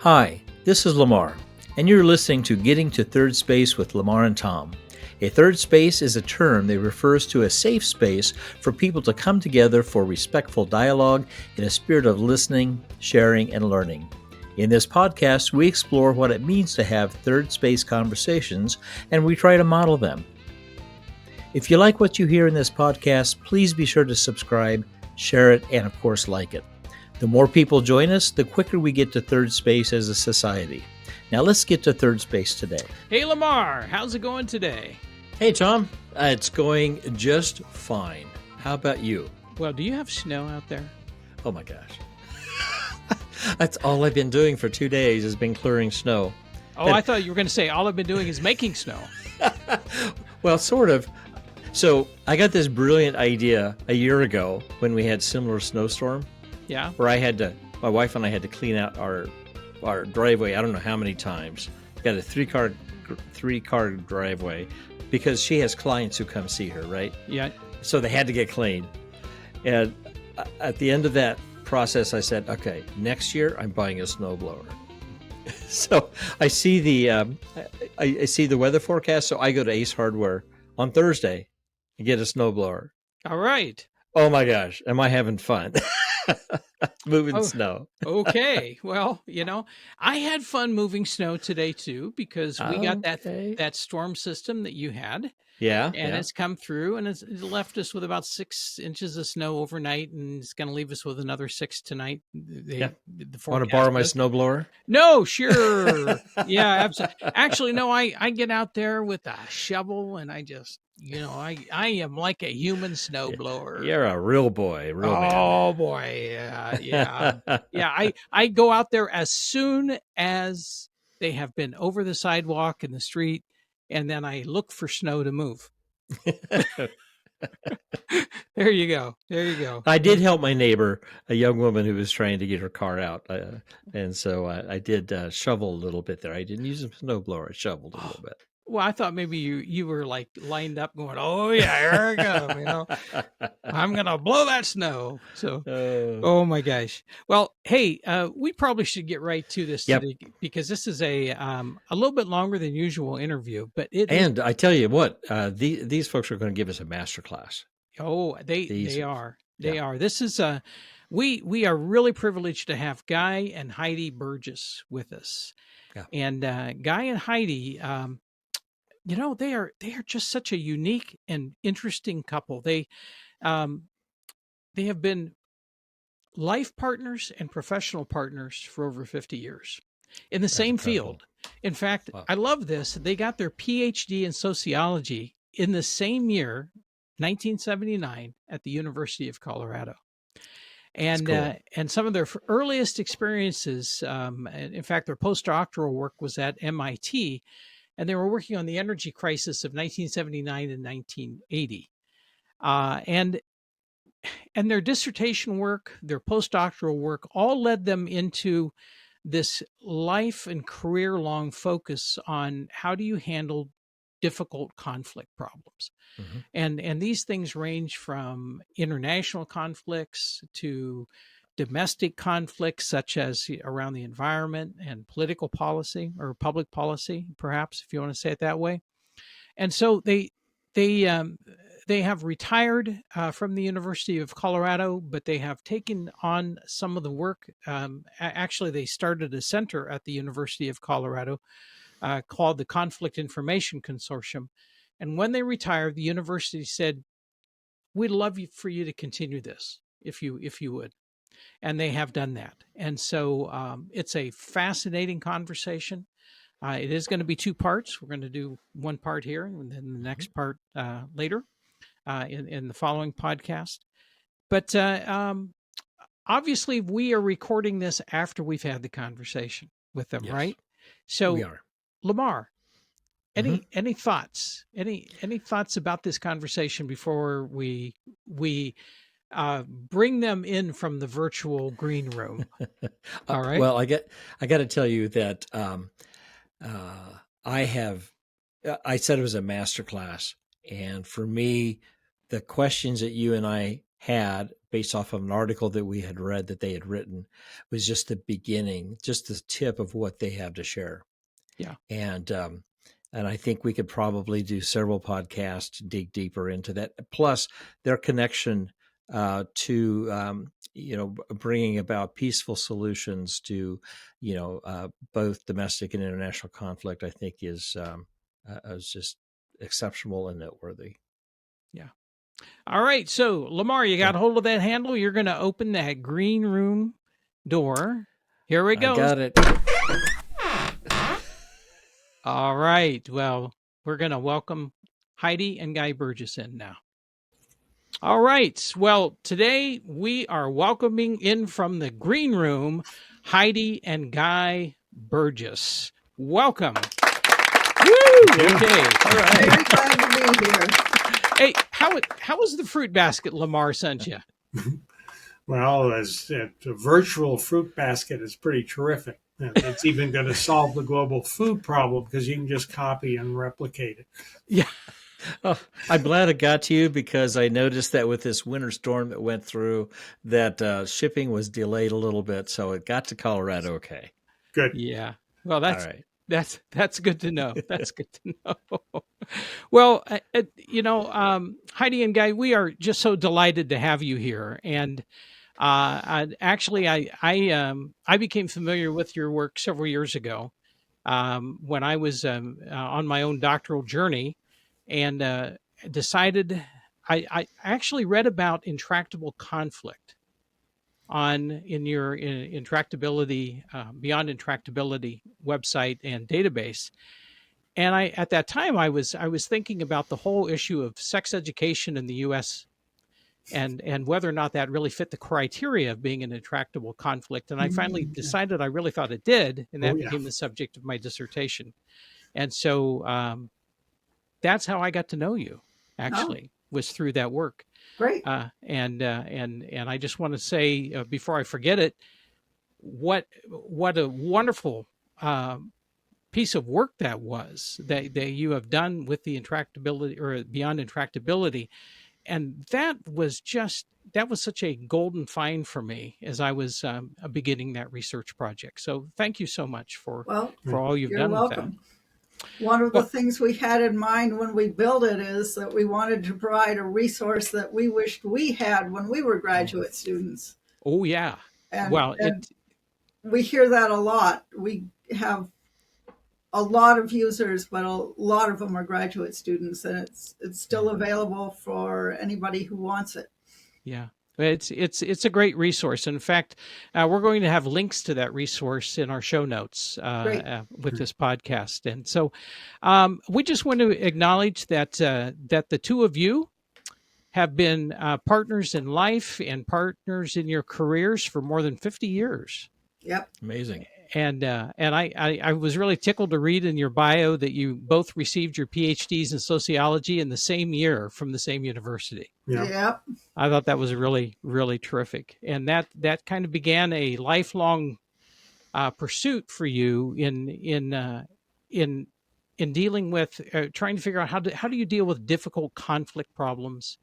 Hi, this is Lamar, and you're listening to Getting to Third Space with Lamar and Tom. A third space is a term that refers to a safe space for people to come together for respectful dialogue in a spirit of listening, sharing, and learning. In this podcast, we explore what it means to have third space conversations, and we try to model them. If you like what you hear in this podcast, please be sure to subscribe, share it, and of course, like it. The more people join us, the quicker we get to third space as a society. Now let's get to third space today. Hey Lamar, how's it going today? Hey Tom, it's going just fine. How about you? Well, do you have snow out there? Oh my gosh. That's all I've been doing for 2 days has been clearing snow. Oh, I thought you were going to say all I've been doing is making snow. Well, sort of. So I got this brilliant idea a year ago when we had similar snowstorm. Yeah. Where my wife and I had to clean out our driveway. I don't know how many times. Got a three car driveway because she has clients who come see her, right? Yeah. So they had to get cleaned. And at the end of that process, I said, okay, next year I'm buying a snowblower. So I see I see the weather forecast. So I go to Ace Hardware on Thursday and get a snowblower. All right. Oh my gosh, am I having fun? Moving snow. Okay. Well, I had fun moving snow today too, because we got that storm system that you had. Yeah. And it's come through and it's left us with about 6 inches of snow overnight, and it's going to leave us with another 6 tonight. Want to borrow my snowblower? No, sure. Yeah, absolutely. Actually, no, I get out there with a shovel and I just, I am like a human snowblower. You're a real boy, real man. Oh boy. Yeah. Yeah. I go out there as soon as they have been over the sidewalk in the street, and then I look for snow to move. There you go. There you go. I did help my neighbor, a young woman who was trying to get her car out. And so I did shovel a little bit there. I didn't use a snowblower. I shoveled a little bit. Well, I thought maybe you were like lined up going, oh yeah, here I come, I'm going to blow that snow. So, oh my gosh. Well, hey, we probably should get right to this today, because this is a little bit longer than usual interview, but I tell you what, these folks are going to give us a master class. Oh, they are. They are. This is we are really privileged to have Guy and Heidi Burgess with us. Yeah. And Guy and Heidi, they are just such a unique and interesting couple. They have been life partners and professional partners for over 50 years in the same field. In fact, I love this. They got their PhD in sociology in the same year, 1979, at the University of Colorado. And and some of their earliest experiences, in fact, their postdoctoral work was at MIT, and they were working on the energy crisis of 1979 and 1980. And their dissertation work, their postdoctoral work, all led them into this life and career-long focus on how do you handle difficult conflict problems. Mm-hmm. And these things range from international conflicts to domestic conflicts, such as around the environment and political policy, or public policy, perhaps, if you want to say it that way. And so they have retired from the University of Colorado, but they have taken on some of the work. Actually, they started a center at the University of Colorado called the Conflict Information Consortium. And when they retired, the university said, "We'd love for you to continue this if you would." And they have done that. And so it's a fascinating conversation. It is going to be 2 parts. We're going to do one part here and then the next part later in the following podcast. But obviously, we are recording this after we've had the conversation with them, right? So we are. Lamar, any thoughts? Any thoughts about this conversation before we bring them in from the virtual green room? All right. Well, I got to tell you that I said it was a master class, and for me, the questions that you and I had based off of an article that we had read that they had written, was just the beginning, just the tip of what they have to share. Yeah. And I think we could probably do several podcasts to dig deeper into that. Plus, their connection to bringing about peaceful solutions to both domestic and international conflict, I think is just exceptional and noteworthy. Yeah. All right. So, Lamar, you got hold of that handle. You're going to open that green room door. Here it goes. I got it. All right. Well, we're going to welcome Heidi and Guy Burgess in now. All right. Well, today we are welcoming in from the green room Heidi and Guy Burgess. Welcome. Woo! Okay. All right. Very glad to be here. Hey, how was the fruit basket Lamar sent you? Well, as a virtual fruit basket is pretty terrific. It's even going to solve the global food problem because you can just copy and replicate it. Yeah. Oh, I'm glad it got to you because I noticed that with this winter storm that went through, that shipping was delayed a little bit, so it got to Colorado okay. Good. Yeah. Well, that's all right. That's good to know. That's good to know. Well, Heidi and Guy, we are just so delighted to have you here. And I became familiar with your work several years ago when I was on my own doctoral journey, and decided I actually read about intractable conflict in your intractability beyond intractability website and database. And at that time I was thinking about the whole issue of sex education in the US and whether or not that really fit the criteria of being an intractable conflict. And I finally decided I really thought it did, and that became the subject of my dissertation. And so that's how I got to know you, actually, was through that work. Great. And I just want to say before I forget it, what a wonderful piece of work that was that you have done with the intractability or beyond intractability, and that was such a golden find for me as I was beginning that research project. So thank you so much for all you've done with that. One of the things we had in mind when we built it is that we wanted to provide a resource that we wished we had when we were graduate students. Oh, yeah. And we hear that a lot. We have a lot of users, but a lot of them are graduate students, and it's still available for anybody who wants it. Yeah. It's a great resource. In fact, we're going to have links to that resource in our show notes with this podcast. And so we just want to acknowledge that the two of you have been partners in life and partners in your careers for more than 50 years. Yep. Amazing. And I was really tickled to read in your bio that you both received your PhDs in sociology in the same year from the same university. Yep. I thought that was really, really terrific. And that kind of began a lifelong pursuit for you in dealing with trying to figure out how do you deal with difficult conflict problems,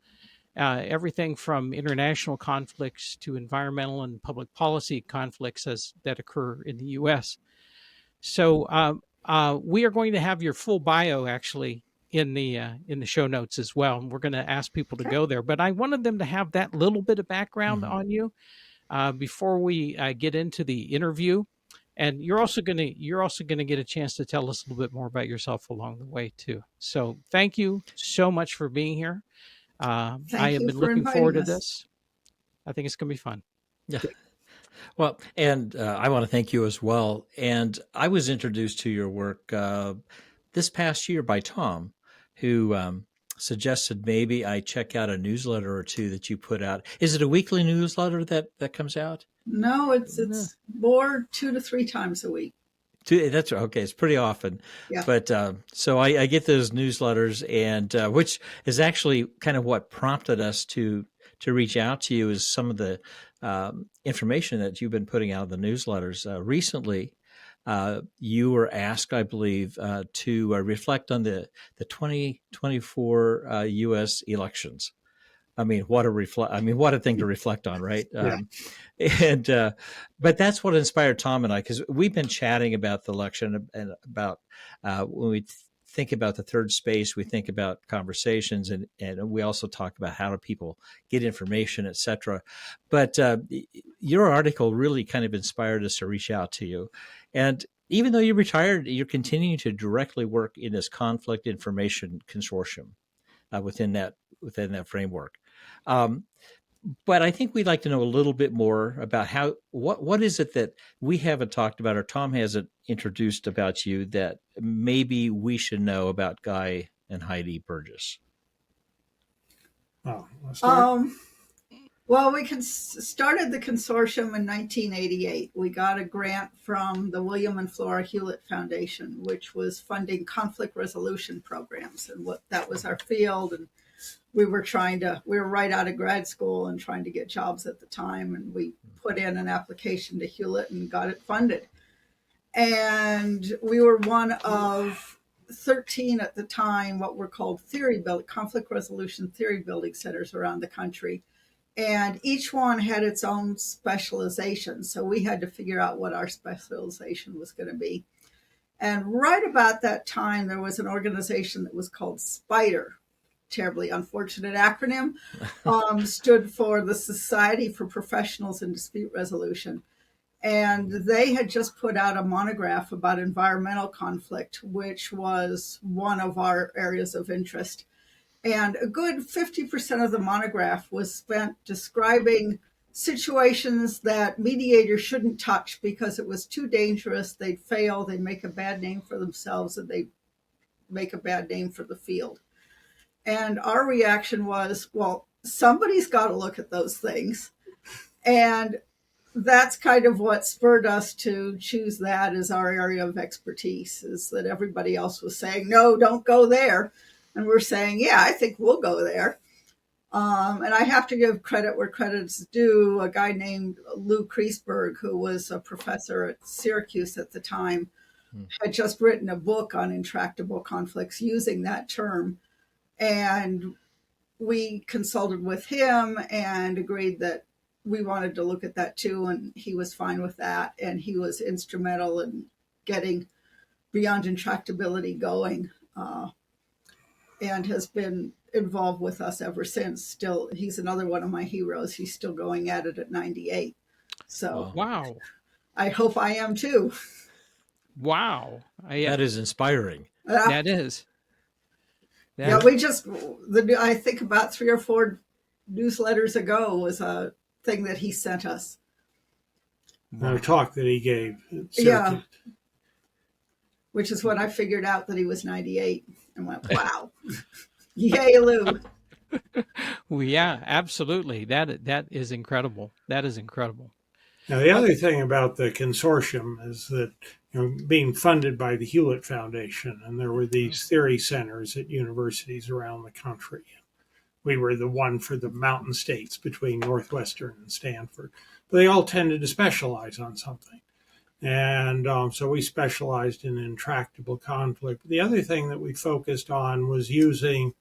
everything from international conflicts to environmental and public policy conflicts that occur in the U.S. So we are going to have your full bio actually in the show notes as well, and we're going to ask people to go there. But I wanted them to have that little bit of background on you before we get into the interview. And you're also going to get a chance to tell us a little bit more about yourself along the way too. So thank you so much for being here. I have been looking forward to this. I think it's going to be fun. Yeah. Well, and I want to thank you as well. And I was introduced to your work this past year by Tom, who suggested maybe I check out a newsletter or two that you put out. Is it a weekly newsletter that comes out? No, it's more 2 to 3 times a week. That's okay. It's pretty often. Yeah. But so I get those newsletters, and which is actually kind of what prompted us to reach out to you is some of the information that you've been putting out in the newsletters. Recently, you were asked, I believe, to reflect on the 2024 U.S. elections. I mean, what a thing to reflect on, right? Yeah. And but that's what inspired Tom and I, because we've been chatting about the election and about when we think about the third space, we think about conversations, and we also talk about how do people get information, et cetera. But your article really kind of inspired us to reach out to you, and even though you're retired, you're continuing to directly work in this Conflict Information Consortium within that framework. Um, but I think we'd like to know a little bit more about what is it that we haven't talked about or Tom hasn't introduced about you that maybe we should know about Guy and Heidi Burgess. Oh, let's start. Well, we started the consortium in 1988. We got a grant from the William and Flora Hewlett Foundation, which was funding conflict resolution programs, and that was our field. And we were right out of grad school and trying to get jobs at the time. And we put in an application to Hewlett and got it funded. And we were one of 13 at the time, what were called conflict resolution theory building centers around the country. And each one had its own specialization. So we had to figure out what our specialization was going to be. And right about that time, there was an organization that was called SPIDER, terribly unfortunate acronym, stood for the Society for Professionals in Dispute Resolution. And they had just put out a monograph about environmental conflict, which was one of our areas of interest. And a good 50% of the monograph was spent describing situations that mediators shouldn't touch because it was too dangerous. They'd fail, they'd make a bad name for themselves, and they'd make a bad name for the field. And our reaction was, well, somebody's got to look at those things. And that's kind of what spurred us to choose that as our area of expertise, is that everybody else was saying, no, don't go there. And we're saying, yeah, I think we'll go there. And I have to give credit where credit's due. A guy named Lou Kreisberg, who was a professor at Syracuse at the time, had just written a book on intractable conflicts using that term. And we consulted with him and agreed that we wanted to look at that too. And he was fine with that. And he was instrumental in getting Beyond Intractability going. And has been involved with us ever since. Still, he's another one of my heroes. He's still going at it at 98. So wow, I hope I am too. Wow, that is inspiring. That is. Yeah, I think about 3 or 4 newsletters ago was a thing that he sent us. A talk that he gave. Yeah. Which is when I figured out that he was 98 and went, wow, yay, Lou. Well, yeah, absolutely. That is incredible. That is incredible. Now, the other thing about the consortium is that, being funded by the Hewlett Foundation, and there were these theory centers at universities around the country. We were the one for the mountain states between Northwestern and Stanford. But they all tended to specialize on something. And so we specialized in intractable conflict. The other thing that we focused on was using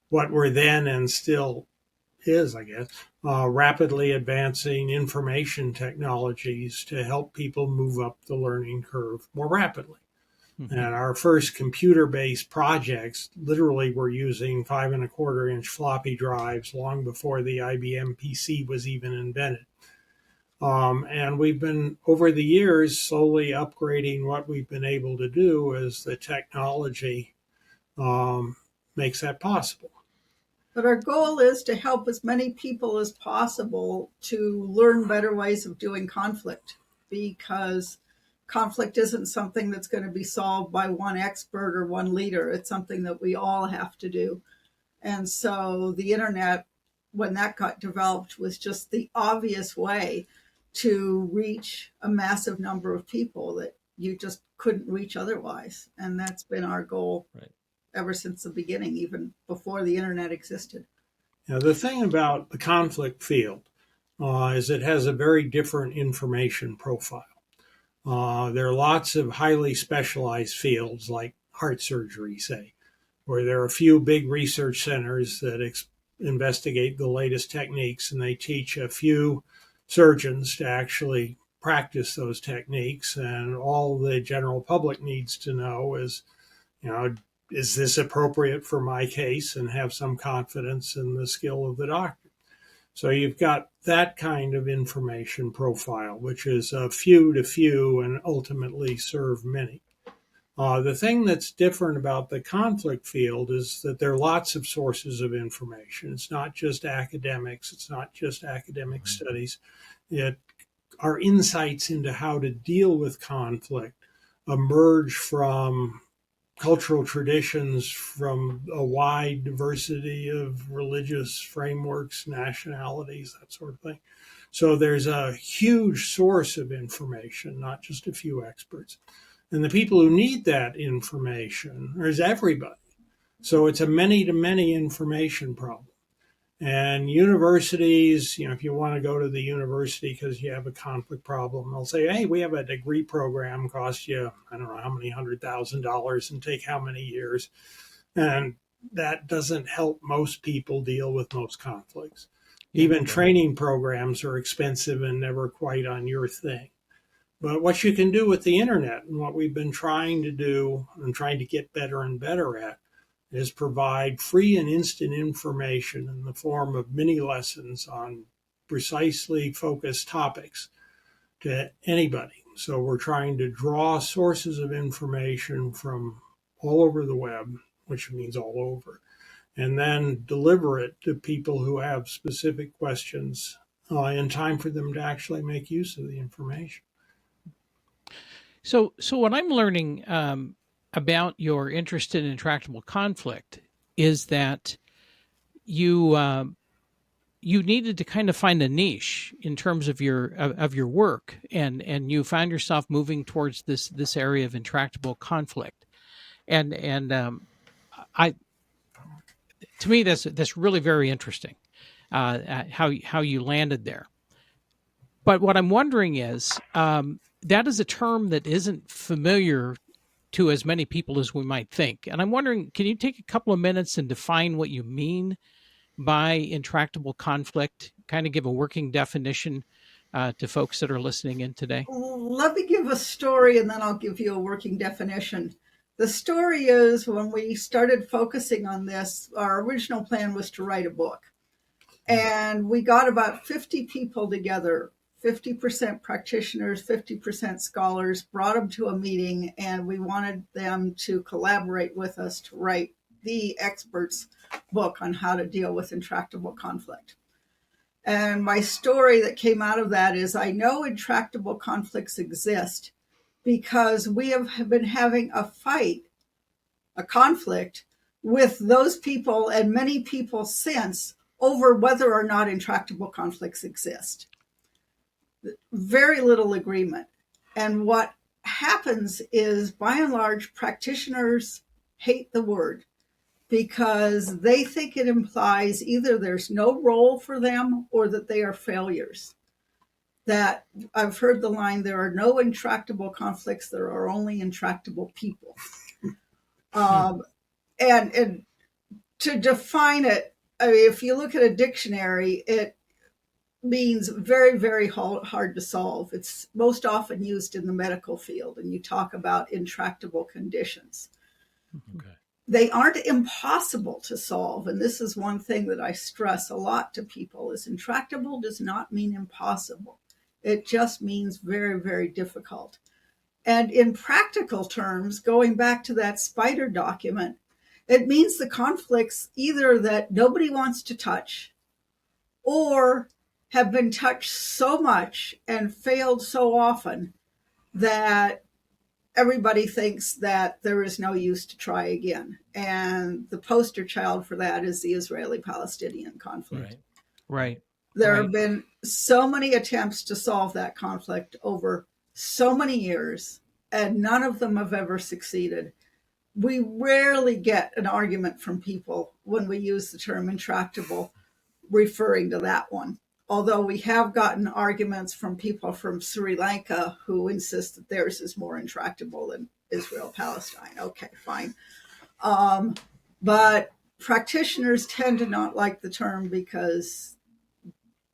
what were then and still is, I guess, rapidly advancing information technologies to help people move up the learning curve more rapidly. Mm-hmm. And our first computer-based projects literally were using 5.25-inch floppy drives long before the IBM PC was even invented. And we've been, over the years, slowly upgrading what we've been able to do as the technology makes that possible. But our goal is to help as many people as possible to learn better ways of doing conflict, because conflict isn't something that's going to be solved by one expert or one leader. It's something that we all have to do. And so the internet, when that got developed, was just the obvious way to reach a massive number of people that you just couldn't reach otherwise. And that's been our goal ever since the beginning, even before the internet existed. Now, the thing about the conflict field is it has a very different information profile. There are lots of highly specialized fields like heart surgery, say, where there are a few big research centers that investigate the latest techniques, and they teach a few surgeons to actually practice those techniques. And all the general public needs to know is, is this appropriate for my case, and have some confidence in the skill of the doctor. So you've got that kind of information profile, which is a few to few and ultimately serve many. The thing that's different about the conflict field is that there are lots of sources of information. It's not just academics. It's not just academic studies. It are insights into how to deal with conflict emerge from cultural traditions, from a wide diversity of religious frameworks, nationalities, that sort of thing. So there's a huge source of information, not just a few experts. And the people who need that information is everybody. So it's a many-to-many information problem. And universities, if you want to go to the university because you have a conflict problem, they'll say, hey, we have a degree program, cost you, I don't know how many $100,000 and take how many years. And that doesn't help most people deal with most conflicts. Even training programs are expensive and never quite on your thing. But what you can do with the internet, and what we've been trying to do and trying to get better and better at, is provide free and instant information in the form of mini lessons on precisely focused topics to anybody. So we're trying to draw sources of information from all over the web, which means all over, and then deliver it to people who have specific questions in time for them to actually make use of the information. So what I'm learning about your interest in intractable conflict is that you you needed to kind of find a niche in terms of your work, and you found yourself moving towards this area of intractable conflict, and I to me that's really very interesting, how you landed there. But what I'm wondering is, that is a term that isn't familiar to as many people as we might think. And I'm wondering, can you take a couple of minutes and define what you mean by intractable conflict? Kind of give a working definition to folks that are listening in today. Let me give a story and then I'll give you a working definition. The story is, when we started focusing on this, our original plan was to write a book. And we got about 50 people together, 50% practitioners, 50% scholars, brought them to a meeting, and we wanted them to collaborate with us to write the experts' book on how to deal with intractable conflict. And my story that came out of that is, I know intractable conflicts exist because we have been having a fight, a conflict, with those people and many people since over whether or not intractable conflicts exist. Very little agreement. And what happens is, by and large, practitioners hate the word because they think it implies either there's no role for them or that they are failures. That I've heard the line, there are no intractable conflicts, there are only intractable people. And to define it, I mean, if you look at a dictionary, it means very, very hard to solve. It's most often used in the medical field, and you talk about intractable conditions. Okay. They aren't impossible to solve. And this is one thing that I stress a lot to people, is intractable does not mean impossible. It just means very, very difficult. And in practical terms, going back to that spider document, it means the conflicts either that nobody wants to touch or have been touched so much and failed so often that everybody thinks that there is no use to try again. And the poster child for that is the Israeli-Palestinian conflict. Right. There have been so many attempts to solve that conflict over so many years, and none of them have ever succeeded. We rarely get an argument from people when we use the term intractable referring to that one. Although we have gotten arguments from people from Sri Lanka who insist that theirs is more intractable than Israel-Palestine. Okay, fine. But practitioners tend to not like the term because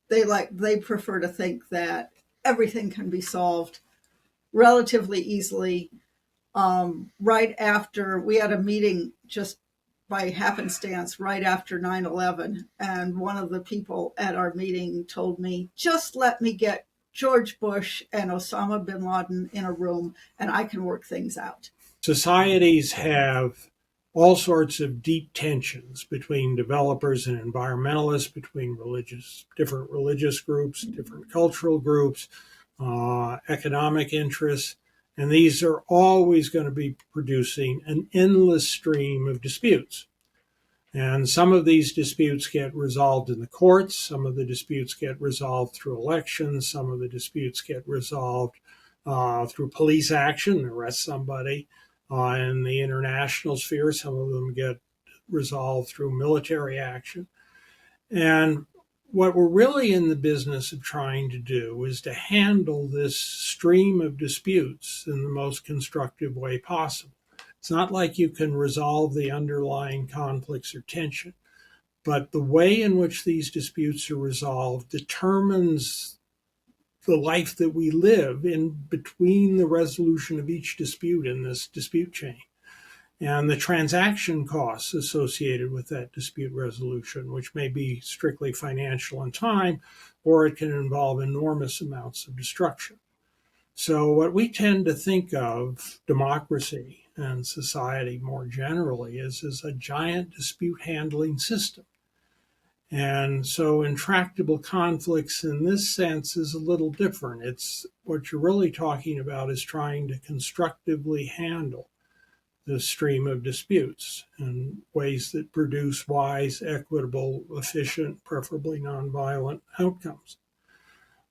they prefer to think that everything can be solved relatively easily. Right after we had a meeting, just by happenstance, right after 9/11, and one of the people at our meeting told me, just let me get George Bush and Osama bin Laden in a room and I can work things out. Societies have all sorts of deep tensions between developers and environmentalists, between different religious groups, different cultural groups, economic interests, and these are always going to be producing an endless stream of disputes. And some of these disputes get resolved in the courts, some of the disputes get resolved through elections, some of the disputes get resolved through police action, arrest somebody. In the international sphere, some of them get resolved through military action. And what we're really in the business of trying to do is to handle this stream of disputes in the most constructive way possible. It's not like you can resolve the underlying conflicts or tension, but the way in which these disputes are resolved determines the life that we live in between the resolution of each dispute in this dispute chain, and the transaction costs associated with that dispute resolution, which may be strictly financial and time, or it can involve enormous amounts of destruction. So what we tend to think of democracy and society more generally is a giant dispute handling system. And so intractable conflicts in this sense is a little different. It's what you're really talking about is trying to constructively handle the stream of disputes in ways that produce wise, equitable, efficient, preferably nonviolent outcomes.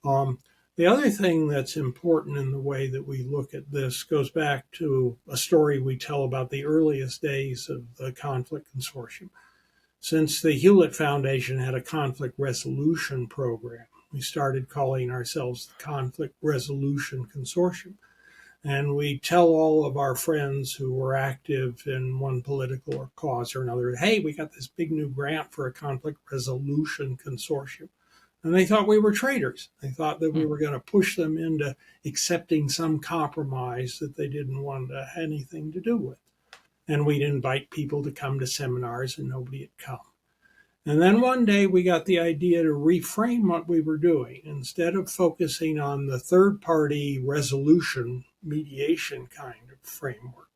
The other thing that's important in the way that we look at this goes back to a story we tell about the earliest days of the Conflict Consortium. Since the Hewlett Foundation had a conflict resolution program, we started calling ourselves the Conflict Resolution Consortium. And we tell all of our friends who were active in one political or cause or another, hey, we got this big new grant for a conflict resolution consortium. And they thought we were traitors. They thought that we were going to push them into accepting some compromise that they didn't want to have anything to do with. And we'd invite people to come to seminars and nobody had come. And then one day we got the idea to reframe what we were doing. Instead of focusing on the third party resolution mediation kind of framework,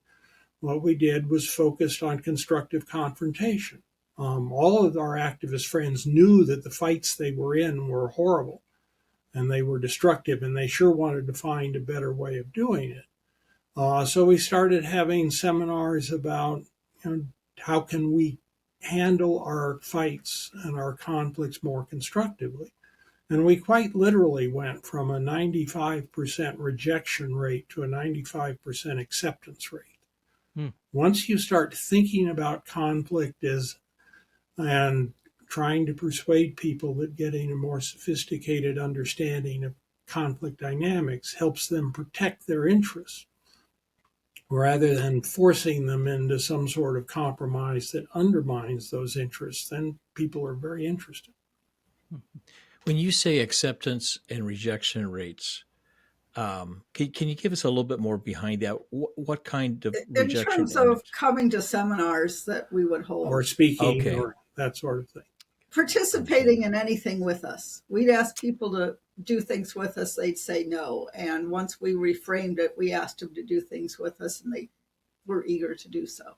what we did was focused on constructive confrontation. All of our activist friends knew that the fights they were in were horrible and they were destructive, and they sure wanted to find a better way of doing it. So we started having seminars about how can we handle our fights and our conflicts more constructively. And we quite literally went from a 95% rejection rate to a 95% acceptance rate. Once you start thinking about conflict and trying to persuade people that getting a more sophisticated understanding of conflict dynamics helps them protect their interests, rather than forcing them into some sort of compromise that undermines those interests, then people are very interested. When you say acceptance and rejection rates, can you give us a little bit more behind that? What kind of rejection? In terms of coming to seminars that we would hold. Or speaking, or that sort of thing. Participating in anything with us. We'd ask people to do things with us, they'd say no. And once we reframed it, we asked them to do things with us, and they were eager to do so.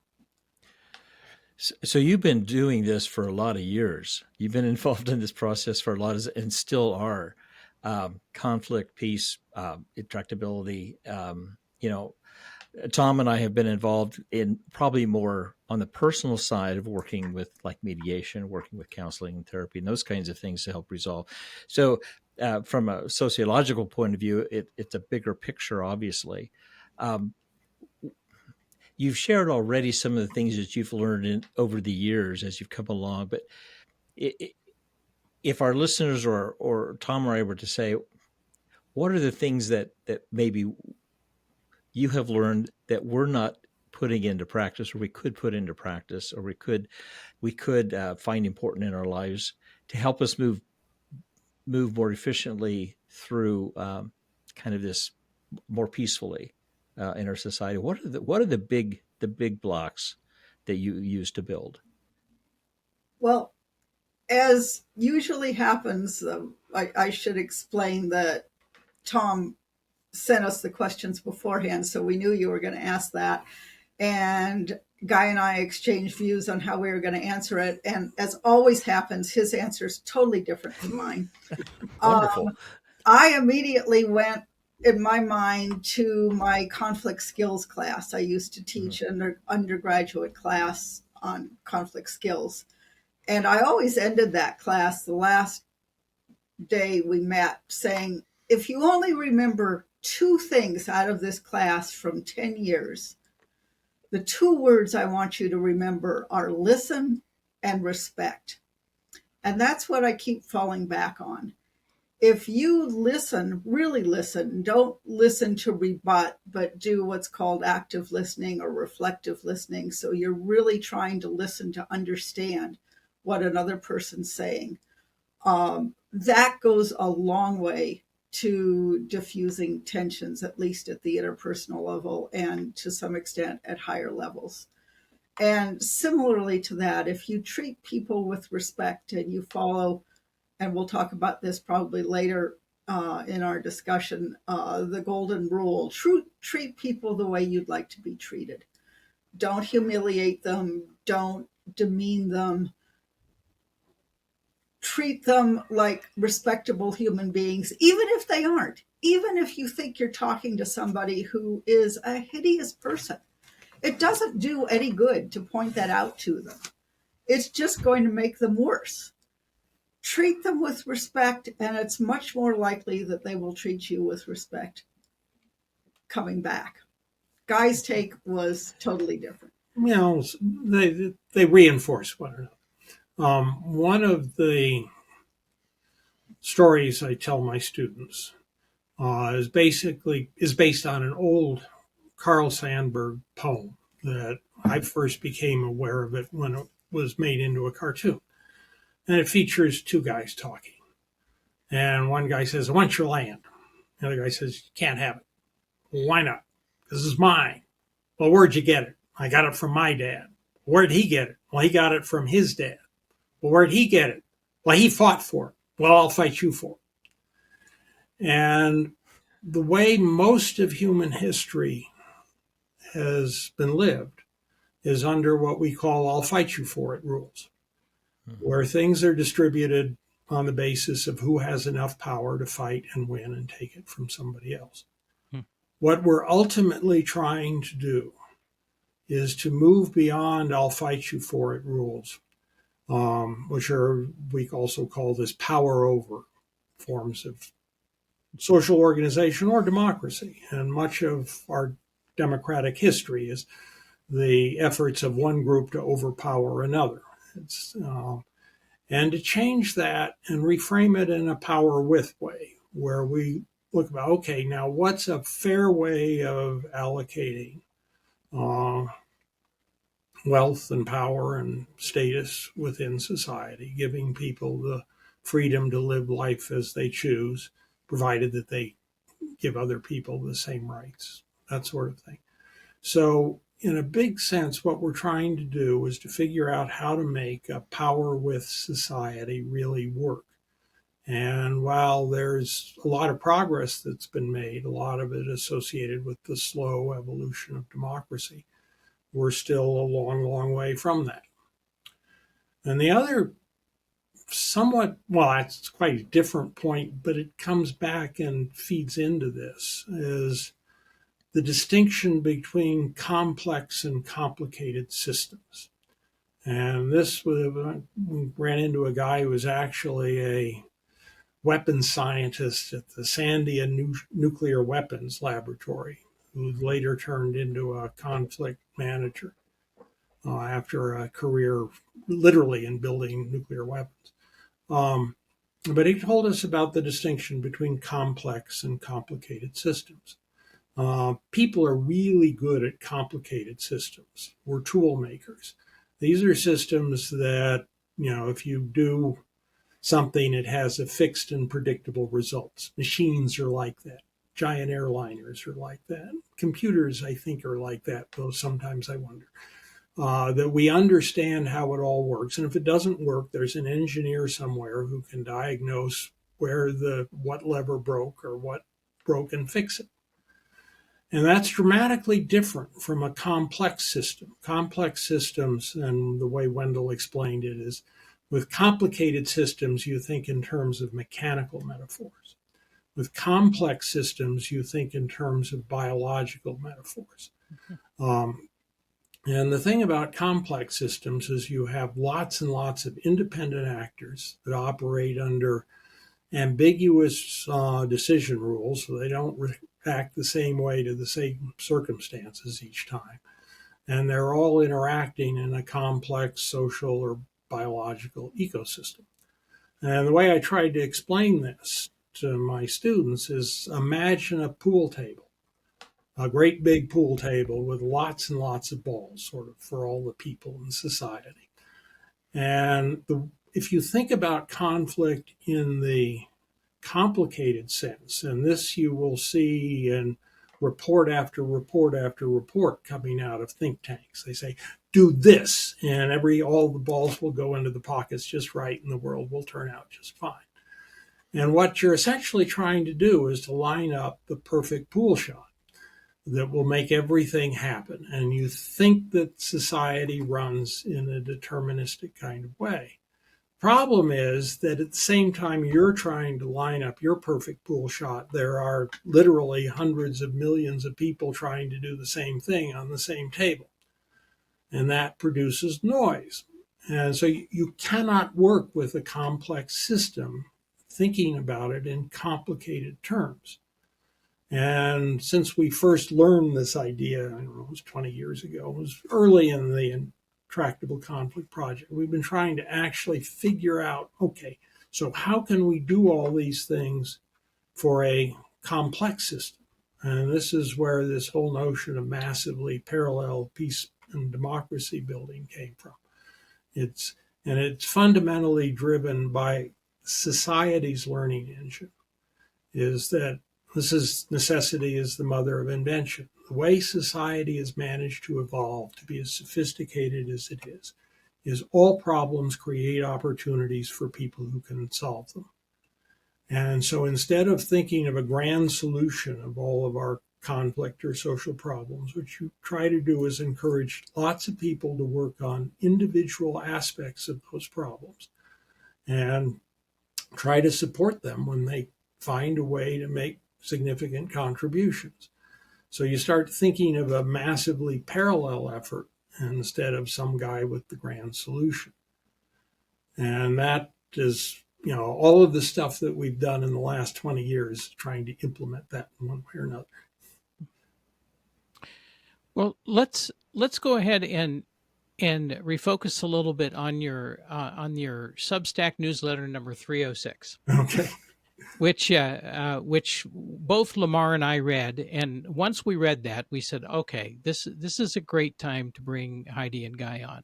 So you've been doing this for a lot of years. You've been involved in this process for a lot of, and still are. Conflict, peace, intractability. Tom and I have been involved in probably more on the personal side of working with like mediation, working with counseling and therapy and those kinds of things to help resolve. So from a sociological point of view, it's a bigger picture, obviously. You've shared already some of the things that you've learned over the years as you've come along, but if our listeners or Tom or I were to say, what are the things that maybe you have learned that we're not putting into practice, or we could put into practice, or we could find important in our lives to help us move more efficiently through kind of this more peacefully in our society? What are the big blocks that you use to build? Well, as usually happens, I should explain that Tom sent us the questions beforehand, so we knew you were going to ask that. And Guy and I exchanged views on how we were going to answer it. And as always happens, his answer is totally different from mine. Wonderful. I immediately went in my mind to my conflict skills class. I used to teach an undergraduate class on conflict skills. And I always ended that class the last day we met saying, if you only remember 2 things out of this class from 10 years, the 2 words I want you to remember are listen and respect. And that's what I keep falling back on. If you listen, really listen, don't listen to rebut, but do what's called active listening or reflective listening. So you're really trying to listen to understand what another person's saying. That goes a long way to diffusing tensions, at least at the interpersonal level and to some extent at higher levels. And similarly to that, if you treat people with respect and you follow, and we'll talk about this probably later in our discussion, the golden rule, treat people the way you'd like to be treated. Don't humiliate them, don't demean them. Treat them like respectable human beings, even if they aren't, even if you think you're talking to somebody who is a hideous person. It doesn't do any good to point that out to them. It's just going to make them worse. Treat them with respect, and it's much more likely that they will treat you with respect coming back. Guy's take was totally different. They reinforce one another. One of the stories I tell my students is based on an old Carl Sandburg poem that I first became aware of it when it was made into a cartoon. And it features 2 guys talking. And one guy says, I want your land. The other guy says, you can't have it. Well, why not? This is mine. Well, where'd you get it? I got it from my dad. Where'd he get it? Well, he got it from his dad. Well, where'd he get it? Well, he fought for it. Well, I'll fight you for it. And the way most of human history has been lived is under what we call I'll fight you for it rules, where things are distributed on the basis of who has enough power to fight and win and take it from somebody else. What we're ultimately trying to do is to move beyond I'll fight you for it rules, which are, we also call this power over forms of social organization or democracy. And much of our democratic history is the efforts of one group to overpower another. And to change that and reframe it in a power with way, where we look about, okay, now what's a fair way of allocating wealth and power and status within society, giving people the freedom to live life as they choose, provided that they give other people the same rights, that sort of thing. So in a big sense, what we're trying to do is to figure out how to make a power with society really work. And while there's a lot of progress that's been made, a lot of it associated with the slow evolution of democracy, we're still a long, long way from that. And the other somewhat, well, it's quite a different point, but it comes back and feeds into this, is the distinction between complex and complicated systems. And this, we ran into a guy who was actually a weapons scientist at the Sandia Nuclear Weapons Laboratory, who later turned into a conflict manager after a career literally in building nuclear weapons. But he told us about the distinction between complex and complicated systems. People are really good at complicated systems. We're tool makers. These are systems that, if you do something, it has a fixed and predictable results. Machines are like that. Giant airliners are like that. Computers, I think, are like that, though sometimes I wonder. That we understand how it all works. And if it doesn't work, there's an engineer somewhere who can diagnose what lever broke or what broke and fix it. And that's dramatically different from a complex system. Complex systems, and the way Wendell explained it, is with complicated systems, you think in terms of mechanical metaphors. With complex systems, you think in terms of biological metaphors. And the thing about complex systems is you have lots and lots of independent actors that operate under ambiguous decision rules, so they don't act the same way to the same circumstances each time. And they're all interacting in a complex social or biological ecosystem. And the way I tried to explain this to my students is imagine a pool table, a great big pool table with lots and lots of balls, sort of for all the people in society. And if you think about conflict in the complicated sense, and this you will see in report after report after report coming out of think tanks. They say, do this, and all the balls will go into the pockets just right, and the world will turn out just fine. And what you're essentially trying to do is to line up the perfect pool shot that will make everything happen. And you think that society runs in a deterministic kind of way. Problem is that at the same time you're trying to line up your perfect pool shot, there are literally hundreds of millions of people trying to do the same thing on the same table. And that produces noise. And so you cannot work with a complex system thinking about it in complicated terms. And since we first learned this idea, I don't know, it was 20 years ago, it was early in the Intractable Conflict Project, we've been trying to actually figure out, okay, so how can we do all these things for a complex system? And this is where this whole notion of massively parallel peace and democracy building came from. It's fundamentally driven by society's learning engine, is that necessity is the mother of invention. The way society has managed to evolve to be as sophisticated as it is all problems create opportunities for people who can solve them. And so instead of thinking of a grand solution of all of our conflict or social problems, what you try to do is encourage lots of people to work on individual aspects of those problems and try to support them when they find a way to make significant contributions. So you start thinking of a massively parallel effort instead of some guy with the grand solution. And that is, all of the stuff that we've done in the last 20 years, trying to implement that in one way or another. Well, let's go ahead and refocus a little bit on your Substack newsletter number 306. Okay. Which both Lamar and I read, and once we read that, we said, okay, this is a great time to bring Heidi and Guy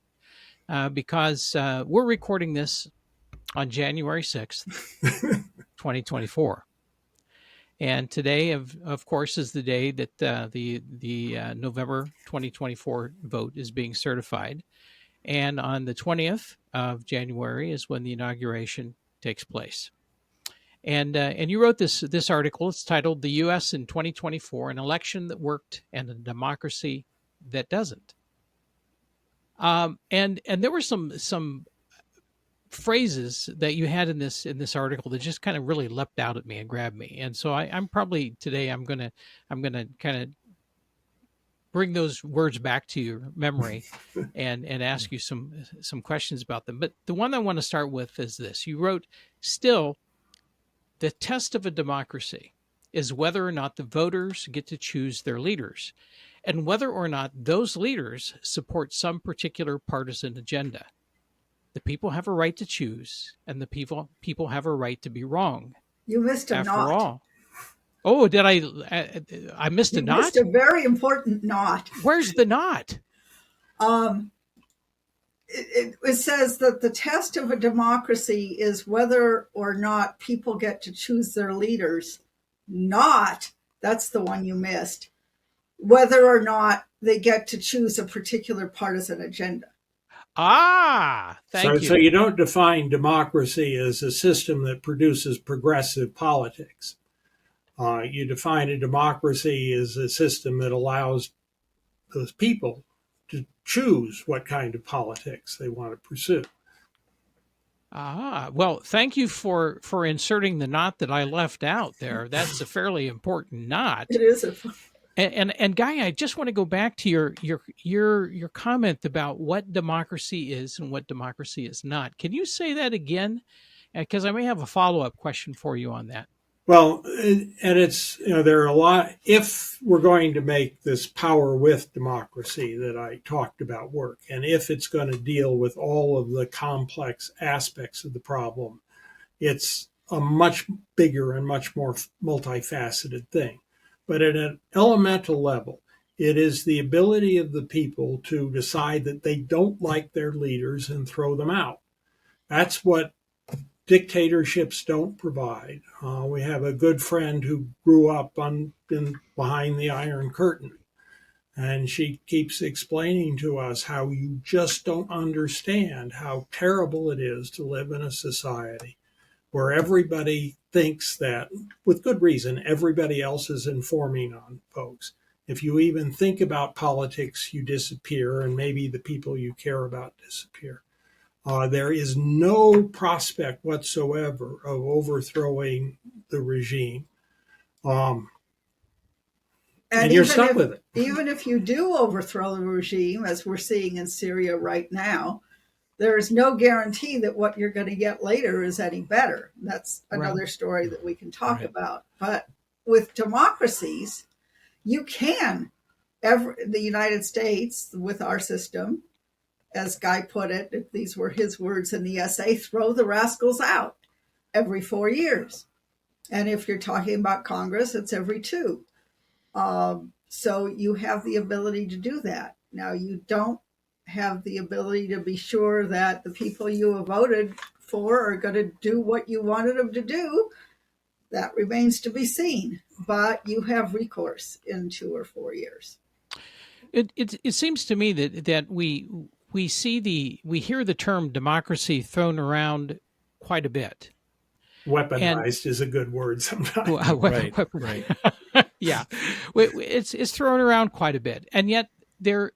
on, because we're recording this on January 6th, 2024. And today, of course, is the day that the November 2024 vote is being certified. And on the 20th of January is when the inauguration takes place. And you wrote this article. It's titled "The U.S. in 2024: An Election That Worked and a Democracy That Doesn't." And there were some phrases that you had in this article that just kind of really leapt out at me and grabbed me. And so I'm probably today I'm gonna kind of bring those words back to your memory and ask you some questions about them. But the one I want to start with is this: you wrote, "Still, the test of a democracy is whether or not the voters get to choose their leaders, and whether or not those leaders support some particular partisan agenda. The people have a right to choose, and the people have a right to be wrong. You missed a After knot. all, Oh, did I missed a You knot? missed a very important knot. Where's the knot? It says that the test of a democracy is whether or not people get to choose their leaders, not, that's the one you missed, whether or not they get to choose a particular partisan agenda. Thank you. So you don't define democracy as a system that produces progressive politics. You define a democracy as a system that allows those people to choose what kind of politics they want to pursue. Well, thank you for inserting the knot that I left out there. That's a fairly important knot. It is a And Guy, I just want to go back to your comment about what democracy is and what democracy is not. Can you say that again? Because I may have a follow-up question for you on that. Well, and it's, there are a lot, if we're going to make this power with democracy that I talked about work, and if it's going to deal with all of the complex aspects of the problem, it's a much bigger and much more multifaceted thing. But at an elemental level, it is the ability of the people to decide that they don't like their leaders and throw them out. That's what dictatorships don't provide. We have a good friend who grew up behind the Iron Curtain, and she keeps explaining to us how you just don't understand how terrible it is to live in a society where everybody thinks that, with good reason, everybody else is informing on folks. If you even think about politics, you disappear, and maybe the people you care about disappear. There is no prospect whatsoever of overthrowing the regime. And you're stuck with it. Even if you do overthrow the regime, as we're seeing in Syria right now, there is no guarantee that what you're going to get later is any better. That's another story that we can talk about. But with democracies, you can, the United States, with our system, as Guy put it, if these were his words in the essay, throw the rascals out every 4 years. And if you're talking about Congress, it's every 2. So you have the ability to do that. Now, you don't have the ability to be sure that the people you have voted for are going to do what you wanted them to do. That remains to be seen. But you have recourse in 2 or 4 years. It seems to me that we hear the term democracy thrown around quite a bit. Weaponized is a good word sometimes. Right. Yeah, it's thrown around quite a bit, and yet there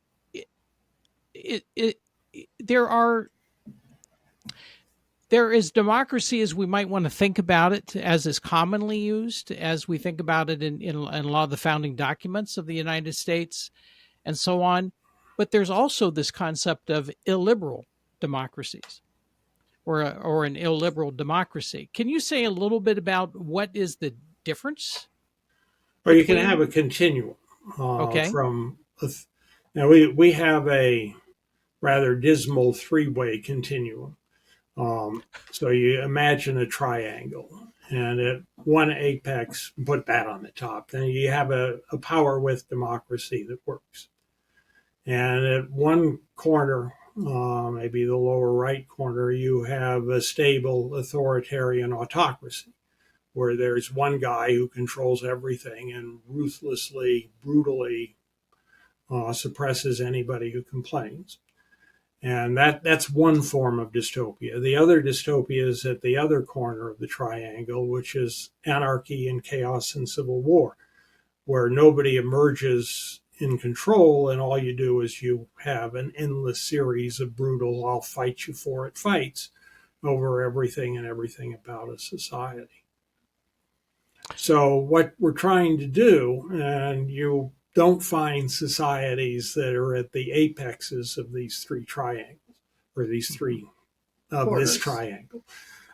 is democracy as we might want to think about it, as is commonly used, as we think about it in a lot of the founding documents of the United States, and so on. But there's also this concept of illiberal democracies, or an illiberal democracy. Can you say a little bit about what is the difference? Or you can have a continuum. Now we have a rather dismal 3-way continuum. So you imagine a triangle, and at one apex, put that on the top. Then you have a power with democracy that works. And at one corner, maybe the lower right corner, you have a stable authoritarian autocracy, where there's one guy who controls everything and ruthlessly, brutally suppresses anybody who complains. And that's one form of dystopia. The other dystopia is at the other corner of the triangle, which is anarchy and chaos and civil war, where nobody emerges in control, and all you do is you have an endless series of brutal, I'll fight you for it fights over everything and everything about a society. So what we're trying to do, and you don't find societies that are at the apexes of these 3 triangles, or these 3 of Quarters. This triangle,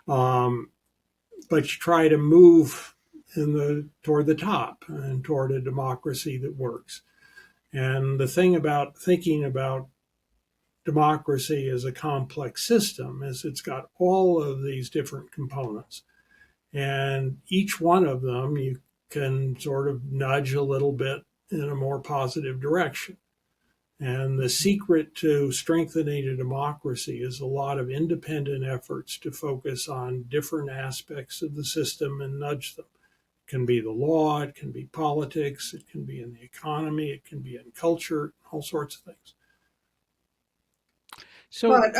but you try to move toward the top and toward a democracy that works. And the thing about thinking about democracy as a complex system is it's got all of these different components. And each one of them you can sort of nudge a little bit in a more positive direction. And the secret to strengthening a democracy is a lot of independent efforts to focus on different aspects of the system and nudge them. It can be the law, it can be politics, it can be in the economy, it can be in culture, all sorts of things. So, but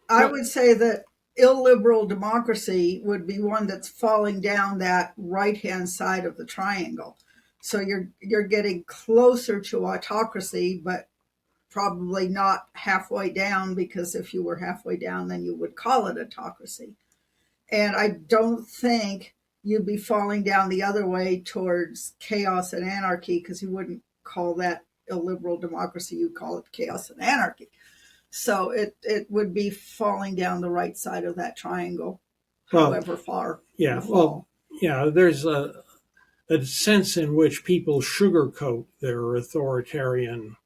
I would say that illiberal democracy would be one that's falling down that right-hand side of the triangle. So you're getting closer to autocracy, but probably not halfway down, because if you were halfway down, then you would call it autocracy. And I don't think you'd be falling down the other way towards chaos and anarchy, because you wouldn't call that illiberal democracy, you'd call it chaos and anarchy. So it would be falling down the right side of that triangle, however far. Yeah, well, yeah, there's a sense in which people sugarcoat their authoritarian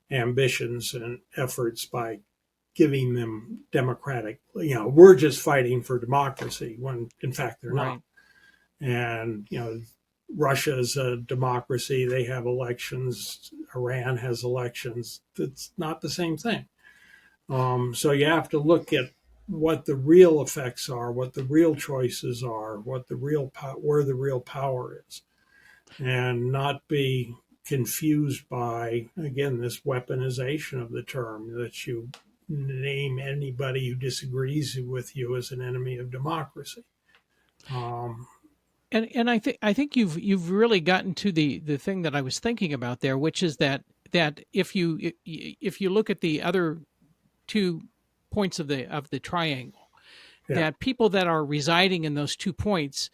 ambitions and efforts by giving them democratic, we're just fighting for democracy, when in fact they're not. And, Russia's a democracy, they have elections, Iran has elections. It's not the same thing. So you have to look at what the real effects are, what the real choices are, what the real where the real power is, and not be confused by, again, this weaponization of the term, that you name anybody who disagrees with you as an enemy of democracy. And I think you've really gotten to the thing that I was thinking about there, which is that if you look at the other 2 points of the triangle, that people that are residing in those 2 points,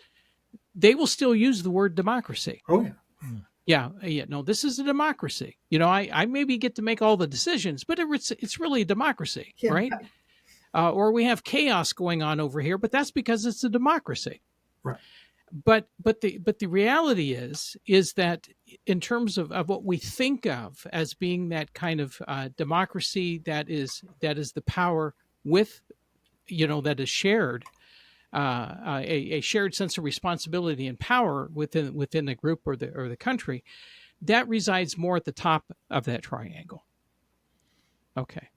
they will still use the word democracy. Oh yeah. Yeah. No, this is a democracy. I maybe get to make all the decisions, but it's really a democracy, right? Or we have chaos going on over here, but that's because it's a democracy. Right. But the reality is that in terms of what we think of as being that kind of democracy that is the power with, that is shared, a shared sense of responsibility and power within the group or the country, that resides more at the top of that triangle. Okay.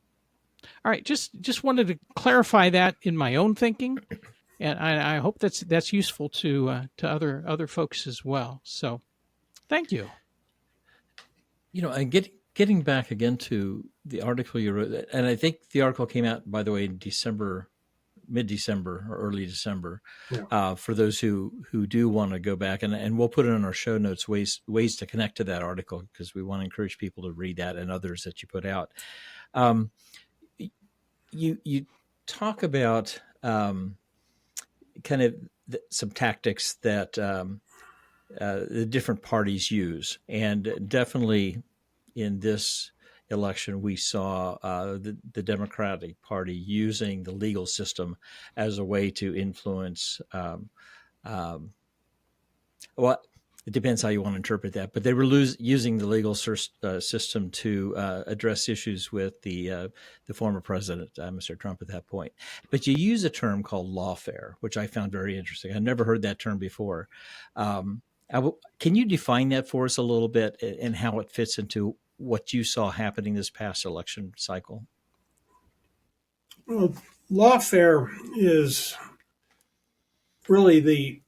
All right. Just wanted to clarify that in my own thinking. And I hope that's useful to other folks as well. So, thank you. And getting back again to the article you wrote, and I think the article came out, by the way, in mid-December or early December. Yeah. For those who do want to go back, and we'll put it in our show notes, ways to connect to that article, because we want to encourage people to read that and others that you put out. You talk about kind of some tactics that the different parties use. And definitely in this election, we saw the Democratic Party using the legal system as a way to influence it depends how you want to interpret that, but they were using the legal system to address issues with the former president, Mr. Trump, at that point. But you use a term called lawfare, which I found very interesting. I've never heard that term before. Can you define that for us a little bit, and how it fits into what you saw happening this past election cycle? Well, lawfare is really the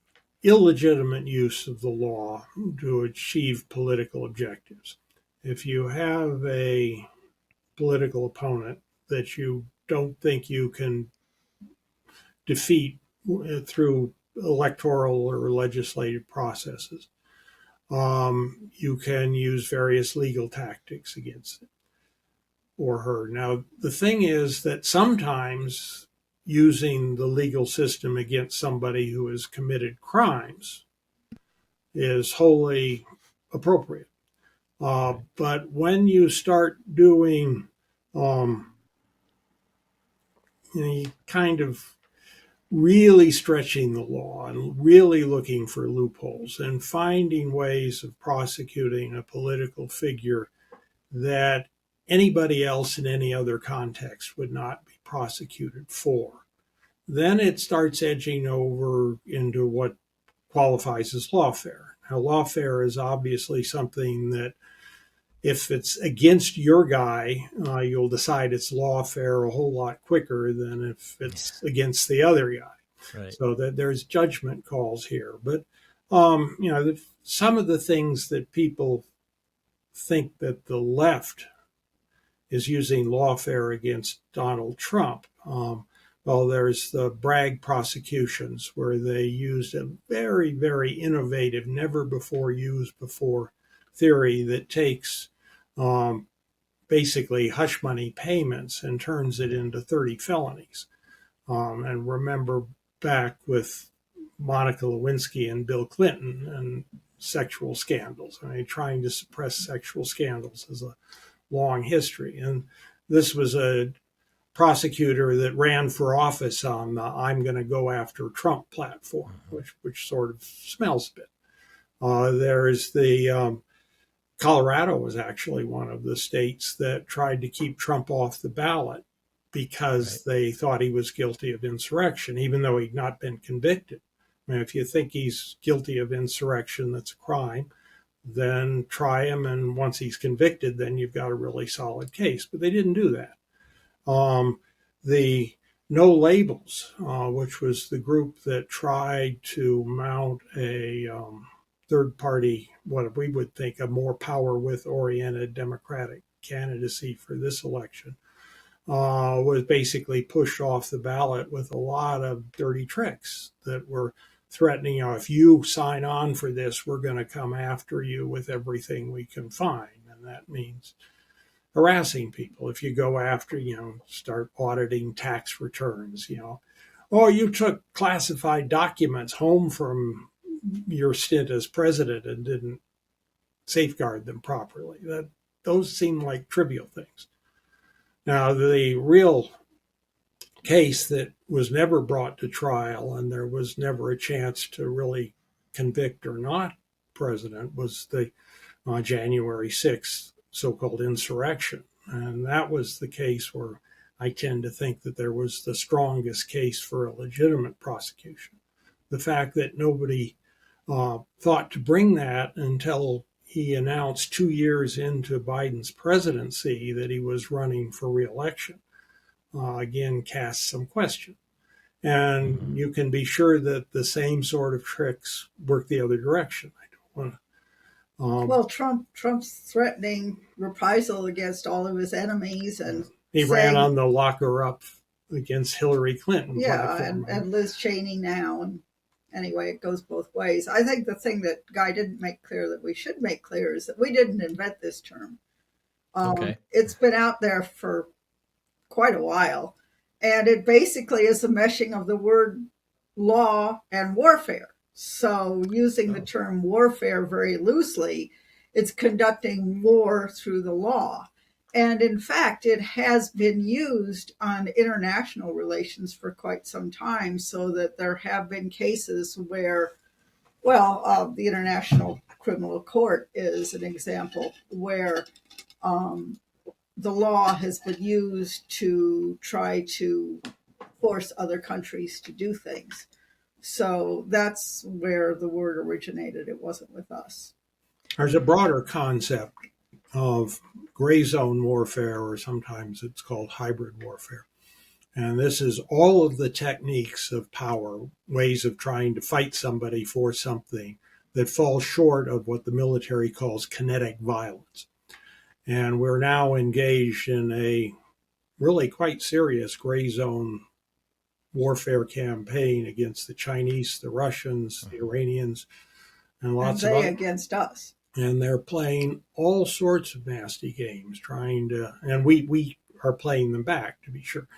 illegitimate use of the law to achieve political objectives. If you have a political opponent that you don't think you can defeat through electoral or legislative processes, you can use various legal tactics against it or her. Now, the thing is that sometimes using the legal system against somebody who has committed crimes is wholly appropriate. But when you start doing kind of really stretching the law and really looking for loopholes and finding ways of prosecuting a political figure that anybody else in any other context would not be prosecuted for, then it starts edging over into what qualifies as lawfare. Now, lawfare is obviously something that if it's against your guy, you'll decide it's lawfare a whole lot quicker than if it's against the other guy. Right. So that there's judgment calls here. But, some of the things that people think that the left is using lawfare against Donald Trump. Well, there's the Bragg prosecutions where they used a very, very innovative, never before used before theory that takes basically hush money payments and turns it into 30 felonies. And remember back with Monica Lewinsky and Bill Clinton and sexual scandals. I mean, trying to suppress sexual scandals is a long history. And this was a prosecutor that ran for office on the I'm going to go after Trump platform, which sort of smells a bit. There's the Colorado was actually one of the states that tried to keep Trump off the ballot because they thought he was guilty of insurrection, even though he'd not been convicted. I mean, if you think he's guilty of insurrection, that's a crime, then try him. And once he's convicted, then you've got a really solid case. But they didn't do that. The No Labels, which was the group that tried to mount a third party, what we would think a more power with oriented Democratic candidacy for this election, was basically pushed off the ballot with a lot of dirty tricks that were threatening, if you sign on for this, we're going to come after you with everything we can find. And that means harassing people. If you go after, start auditing tax returns, oh, you took classified documents home from your stint as president and didn't safeguard them properly. Those seem like trivial things. Now, the real case that was never brought to trial and there was never a chance to really convict or not president was the January 6th so-called insurrection. And that was the case where I tend to think that there was the strongest case for a legitimate prosecution. The fact that nobody thought to bring that until he announced 2 years into Biden's presidency that he was running for re-election, again, casts some question. And you can be sure that the same sort of tricks work the other direction. I don't want to. Well, Trump's threatening reprisal against all of his enemies, and he ran on the lock her up against Hillary Clinton. Yeah, and Liz Cheney now. And anyway, it goes both ways. I think the thing that Guy didn't make clear that we should make clear is that we didn't invent this term. It's been out there for quite a while, and it basically is a meshing of the word law and warfare. So using the term warfare very loosely, it's conducting war through the law. And in fact, it has been used on international relations for quite some time, so that there have been cases where, the International Criminal Court is an example where the law has been used to try to force other countries to do things. So that's where the word originated. It wasn't with us. There's a broader concept of gray zone warfare, or sometimes it's called hybrid warfare. And this is all of the techniques of power, ways of trying to fight somebody for something that falls short of what the military calls kinetic violence. And we're now engaged in a really quite serious gray zone warfare campaign against the Chinese, the Russians, the Iranians, and lots of others. Against us. And they're playing all sorts of nasty games, trying to, and we are playing them back, to be sure.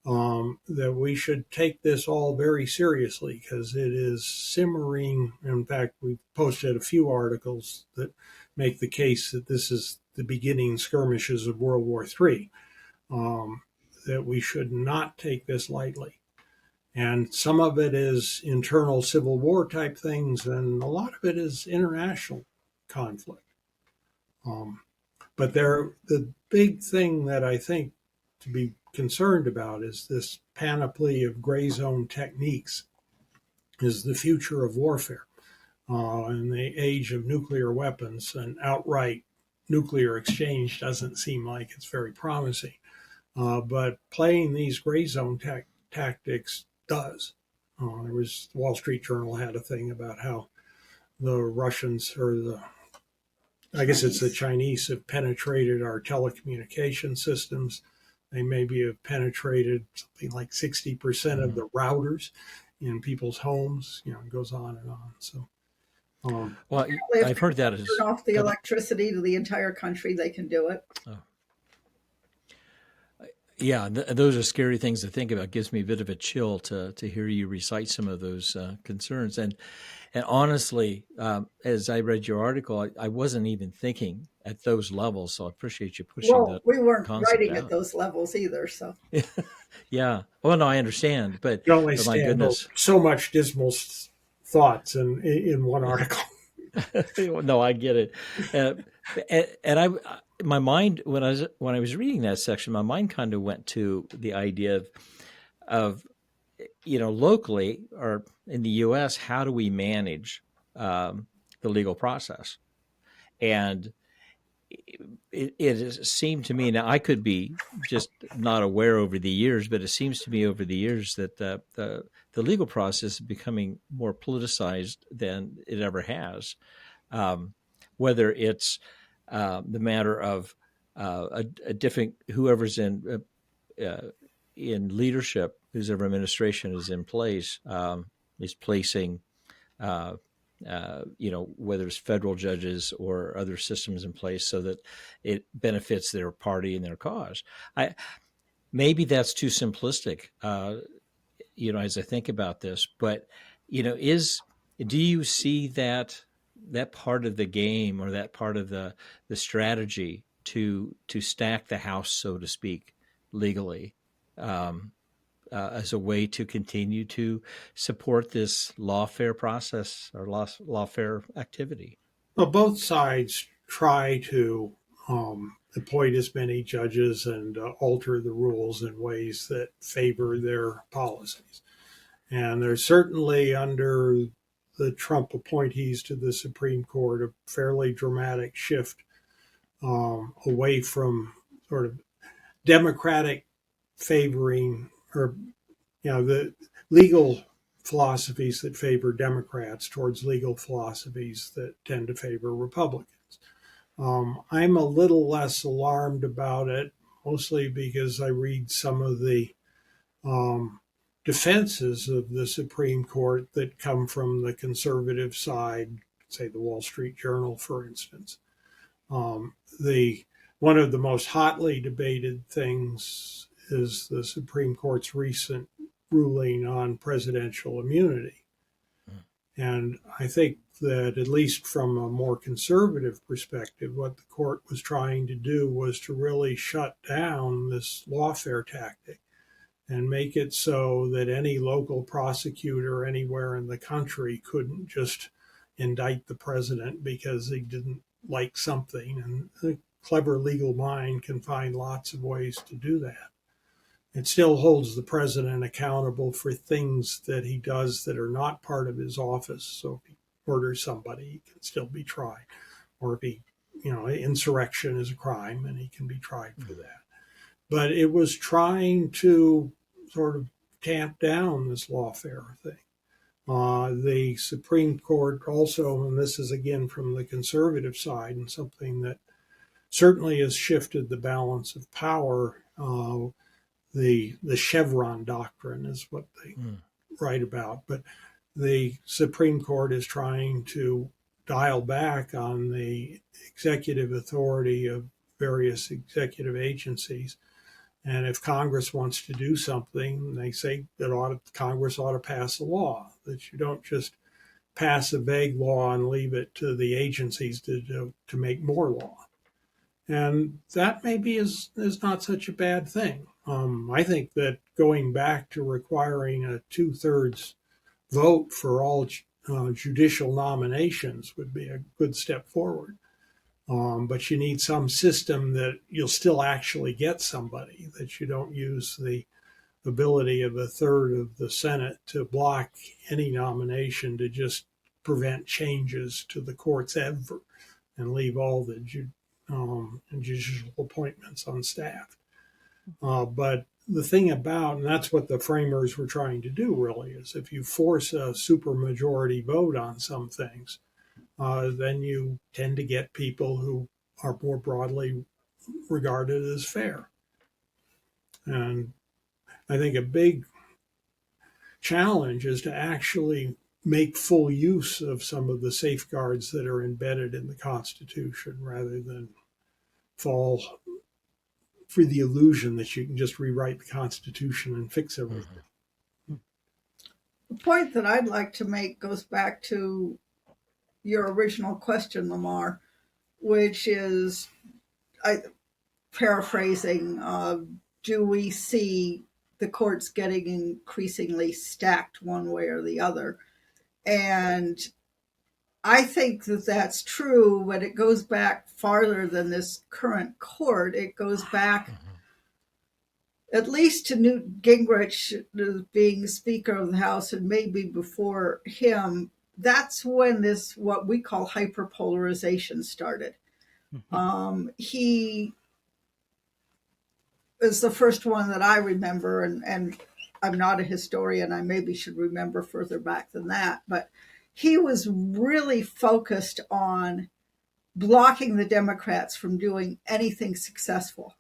That we should take this all very seriously because it is simmering. In fact, we've posted a few articles that make the case that this is the beginning skirmishes of World War III, that we should not take this lightly. And some of it is internal Civil War type things, and a lot of it is international conflict. But the big thing that I think to be concerned about is this panoply of gray zone techniques is the future of warfare. In the age of nuclear weapons, an outright nuclear exchange doesn't seem like it's very promising. But playing these gray zone tactics does. There was the Wall Street Journal had a thing about how the Russians, or I guess it's the Chinese, have penetrated our telecommunication systems. They maybe have penetrated something like 60% of the routers in people's homes. It goes on and on. So, well, I've heard that as turn off the electricity to the entire country, they can do it. Oh. Yeah, those are scary things to think about. It gives me a bit of a chill to hear you recite some of those concerns. And honestly, as I read your article, I wasn't even thinking at those levels. So I appreciate you pushing that. We weren't writing out at those levels either. So yeah. Well, no, I understand, but my goodness, so much dismal thoughts in one article. No, I get it, and my mind when I was reading that section, my mind kind of went to the idea of locally or in the U.S., how do we manage the legal process? And it seemed to me, now I could be just not aware over the years, but it seems to me over the years that the legal process is becoming more politicized than it ever has. Whether it's the matter of a different whoever's in leadership, whose ever administration is in place, is placing whether it's federal judges or other systems in place so that it benefits their party and their cause. Maybe that's too simplistic, as I think about this, but, do you see that part of the game or that part of the strategy to stack the house, so to speak, legally, as a way to continue to support this lawfare process or lawfare activity? Well, both sides try to appoint as many judges and alter the rules in ways that favor their policies. And there's certainly, under the Trump appointees to the Supreme Court, a fairly dramatic shift away from sort of Democratic favoring, or the legal philosophies that favor Democrats towards legal philosophies that tend to favor Republicans. I'm a little less alarmed about it, mostly because I read some of the defenses of the Supreme Court that come from the conservative side, say the Wall Street Journal, for instance. One of the most hotly debated things is the Supreme Court's recent ruling on presidential immunity. And I think that, at least from a more conservative perspective, what the court was trying to do was to really shut down this lawfare tactic and make it so that any local prosecutor anywhere in the country couldn't just indict the president because he didn't like something. And a clever legal mind can find lots of ways to do that. It still holds the president accountable for things that he does that are not part of his office. So if he murders somebody, he can still be tried. Or if insurrection is a crime, and he can be tried for that. But it was trying to sort of tamp down this lawfare thing. The Supreme Court also, and this is again from the conservative side, and something that certainly has shifted the balance of power, the Chevron doctrine is what they write about. But the Supreme Court is trying to dial back on the executive authority of various executive agencies. And if Congress wants to do something, they say that Congress ought to pass a law, that you don't just pass a vague law and leave it to the agencies to make more law. And that maybe is not such a bad thing. I think that going back to requiring a 2/3 vote for all judicial nominations would be a good step forward. But you need some system that you'll still actually get somebody, that you don't use the ability of 1/3 of the Senate to block any nomination to just prevent changes to the courts ever and leave all the judicial appointments on staff. But the thing about, and that's what the framers were trying to do really, is if you force a supermajority vote on some things, then you tend to get people who are more broadly regarded as fair. And I think a big challenge is to actually make full use of some of the safeguards that are embedded in the Constitution rather than fall for the illusion that you can just rewrite the Constitution and fix everything. The point that I'd like to make goes back to your original question, Lamar, which is, paraphrasing, do we see the courts getting increasingly stacked one way or the other? And I think that that's true, but it goes back farther than this current court. It goes back at least to Newt Gingrich being Speaker of the House, and maybe before him. That's when this, what we call hyper-polarization, started. He is the first one that I remember, and I'm not a historian. I maybe should remember further back than that, but he was really focused on blocking the Democrats from doing anything successful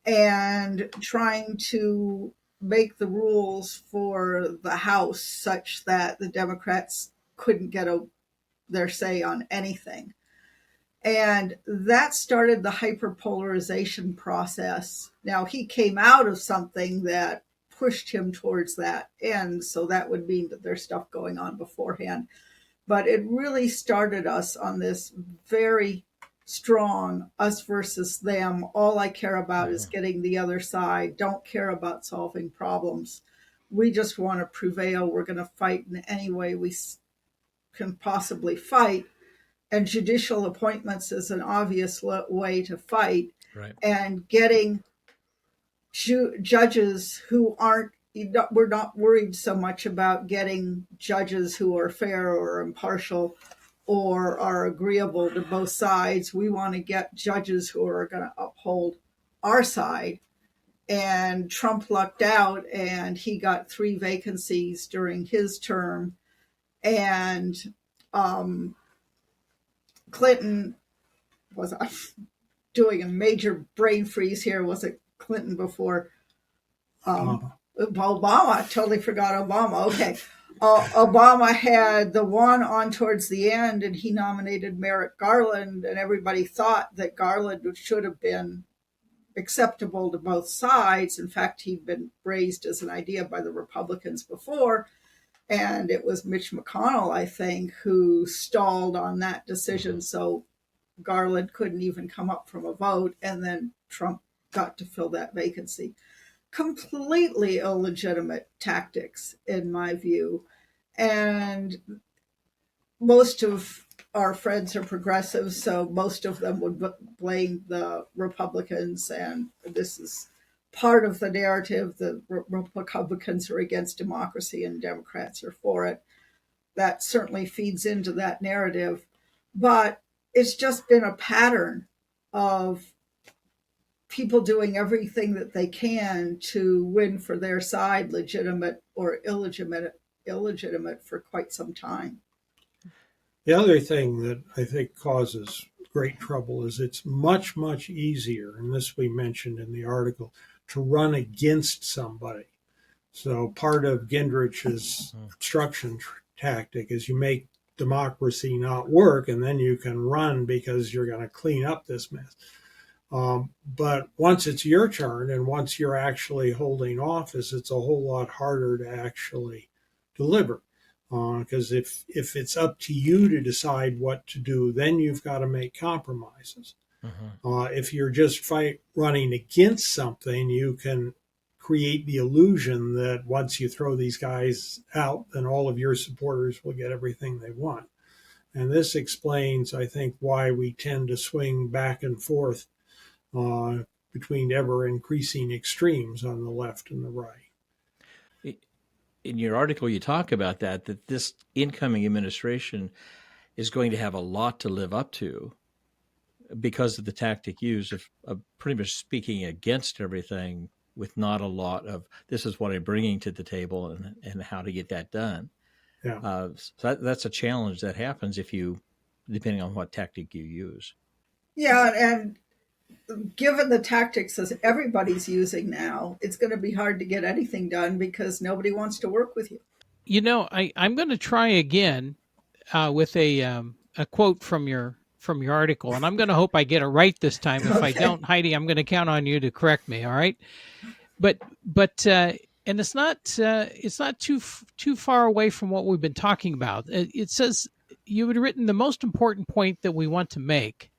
and trying to make the rules for the House such that the Democrats couldn't get their say on anything. And that started the hyperpolarization process. Now, he came out of something that pushed him towards that end, so that would mean that there's stuff going on beforehand. But it really started us on this very strong us versus them. All I care about is getting the other side. Don't care about solving problems. We just want to prevail. We're going to fight in any way we can possibly fight. And judicial appointments is an obvious way to fight. Right. And getting judges who aren't, we're not worried so much about getting judges who are fair or impartial or are agreeable to both sides. We want to get judges who are going to uphold our side. And Trump lucked out, and he got 3 vacancies during his term. And Clinton was, I'm doing a major brain freeze here. Was it Clinton before? Obama. Totally forgot Obama. Okay. Obama had the one on towards the end, and he nominated Merrick Garland, and everybody thought that Garland should have been acceptable to both sides. In fact, he'd been raised as an idea by the Republicans before, and it was Mitch McConnell, I think, who stalled on that decision, so Garland couldn't even come up from a vote, and then Trump got to fill that vacancy. Completely illegitimate tactics, in my view. And most of our friends are progressives, so most of them would blame the Republicans, and this is part of the narrative. The Republicans are against democracy and Democrats are for it. That certainly feeds into that narrative. But it's just been a pattern of people doing everything that they can to win for their side, legitimate or illegitimate for quite some time. The other thing that I think causes great trouble is it's much, much easier, and this we mentioned in the article, to run against somebody. So part of Gingrich's obstruction tactic is you make democracy not work, and then you can run because you're going to clean up this mess. But once it's your turn and once you're actually holding office, it's a whole lot harder to actually deliver. Because if it's up to you to decide what to do, then you've got to make compromises. If you're just running against something, you can create the illusion that once you throw these guys out, then all of your supporters will get everything they want. And this explains, I think, why we tend to swing back and forth between ever increasing extremes on the left and the right. in your article, you talk about that this incoming administration is going to have a lot to live up to because of the tactic used of pretty much speaking against everything with not a lot of this is what I'm bringing to the table and how to get that done. Yeah. So that's a challenge that happens if you, depending on what tactic you use. Yeah, and given the tactics that everybody's using now, it's going to be hard to get anything done because nobody wants to work with you. I'm going to try again with a quote from your article, and I'm going to hope I get it right this time. If I Okay. don't, Heidi, I'm going to count on you to correct me. All right, but and it's not too far away from what we've been talking about. It says you had written the most important point that we want to make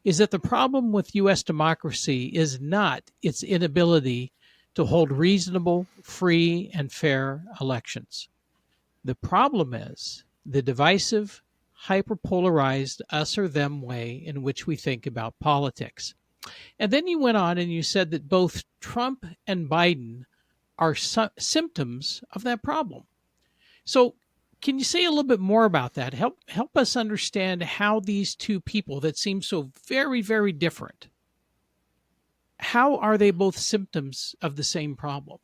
is that the problem with U.S. democracy is not its inability to hold reasonable, free, and fair elections. The problem is the divisive, hyper-polarized us or them way in which we think about politics. And then you went on and you said that both Trump and Biden are symptoms of that problem. So, can you say a little bit more about that? Help us understand how these two people that seem so very, very different, how are they both symptoms of the same problem?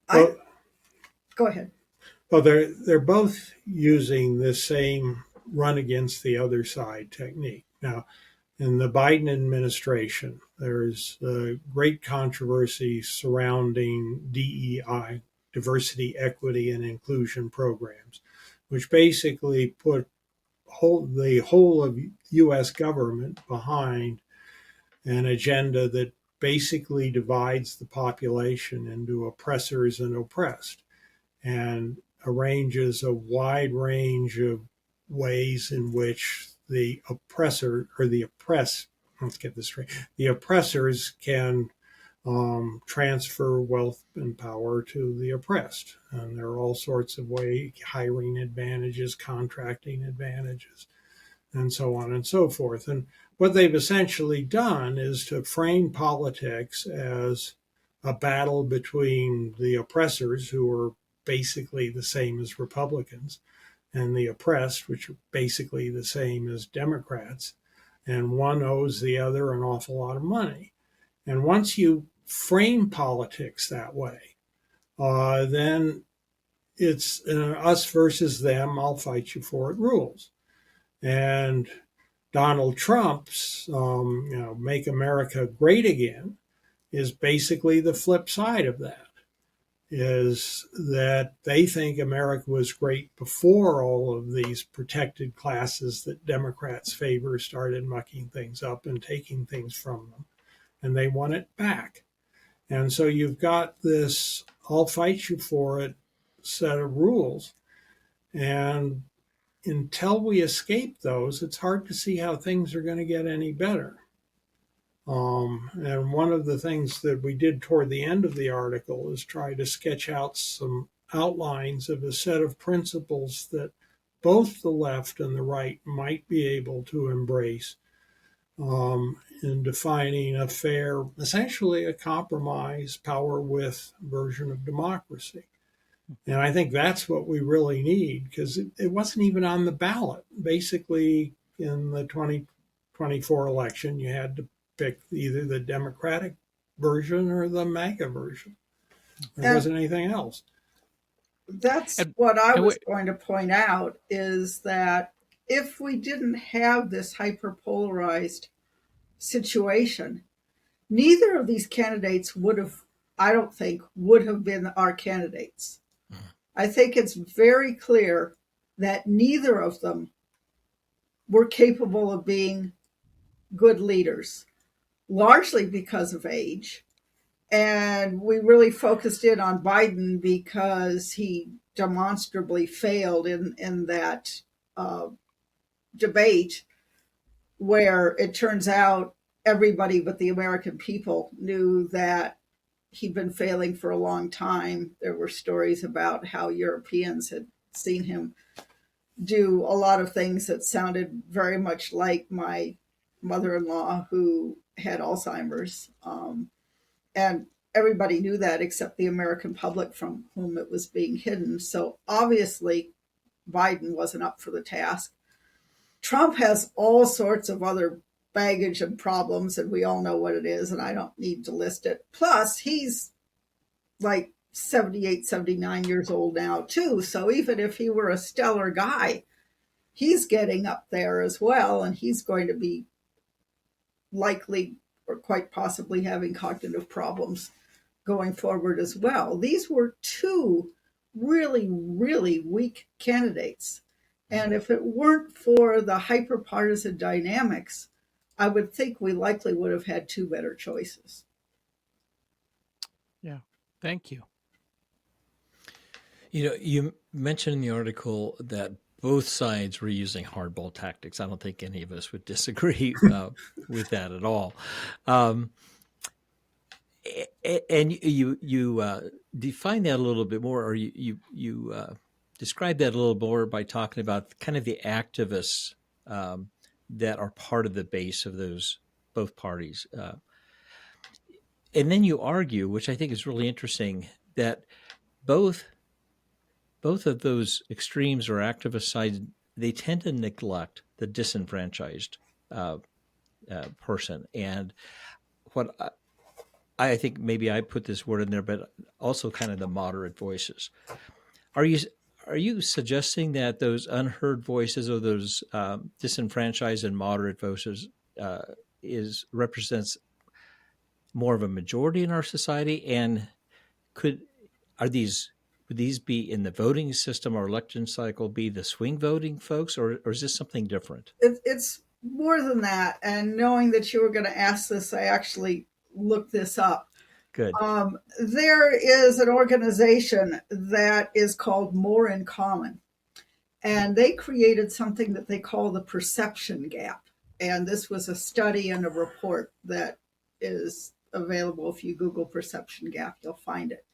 I Go ahead. Well, they're both using the same run against the other side technique. Now, in the Biden administration, there's a great controversy surrounding DEI, diversity, equity, and inclusion programs, which basically put the whole of U.S. government behind an agenda that basically divides the population into oppressors and oppressed, and arranges a wide range of ways in which the oppressor or the oppressed, let's get this straight, the oppressors can transfer wealth and power to the oppressed. And there are all sorts of ways, hiring advantages, contracting advantages, and so on and so forth. And what they've essentially done is to frame politics as a battle between the oppressors, who are basically the same as Republicans, and the oppressed, which are basically the same as Democrats. And one owes the other an awful lot of money. And once you frame politics that way, then it's us versus them, I'll fight you for it rules. And Donald Trump's, Make America Great Again is basically the flip side of that, is that they think America was great before all of these protected classes that Democrats favor started mucking things up and taking things from them, and they want it back. And so you've got this I'll fight you for it set of rules. And until we escape those, it's hard to see how things are going to get any better. And one of the things that we did toward the end of the article is try to sketch out some outlines of a set of principles that both the left and the right might be able to embrace in defining a fair, essentially a compromise, power with version of democracy. And I think that's what we really need, because it wasn't even on the ballot. Basically, in the 2024 election, you had to pick either the Democratic version or the MAGA version. There wasn't anything else. That's what I was going to point out, is that if we didn't have this hyper-polarized situation, neither of these candidates would have, I don't think, would have been our candidates. I think it's very clear that neither of them were capable of being good leaders, largely because of age. And we really focused in on Biden because he demonstrably failed in that debate, where it turns out everybody but the American people knew that he'd been failing for a long time. There were stories about how Europeans had seen him do a lot of things that sounded very much like my mother-in-law, who had Alzheimer's. And everybody knew that except the American public from whom it was being hidden. So obviously, Biden wasn't up for the task. Trump has all sorts of other baggage and problems, and we all know what it is, and I don't need to list it. Plus, he's like 78, 79 years old now, too. So even if he were a stellar guy, he's getting up there as well, and he's going to be likely or quite possibly having cognitive problems going forward as well. These were two really, really weak candidates. And if it weren't for the hyper-partisan dynamics, I would think we likely would have had two better choices. Yeah, thank you. You know, you mentioned in the article that both sides were using hardball tactics. I don't think any of us would disagree with that at all. And you define that a little bit more, or you describe that a little more by talking about kind of the activists that are part of the base of those both parties. And then you argue, which I think is really interesting, that both of those extremes or activist sides, they tend to neglect the disenfranchised person. And what I think maybe I put this word in there, but also kind of the moderate voices. Are you suggesting that those unheard voices or those disenfranchised and moderate voices represents more of a majority in our society? And would these be in the voting system or election cycle be the swing voting folks, or is this something different? It's more than that. And knowing that you were going to ask this, I actually looked this up. Good. There is an organization that is called More in Common, and they created something that they call the perception gap. And this was a study and a report that is available. If you Google perception gap, you'll find it.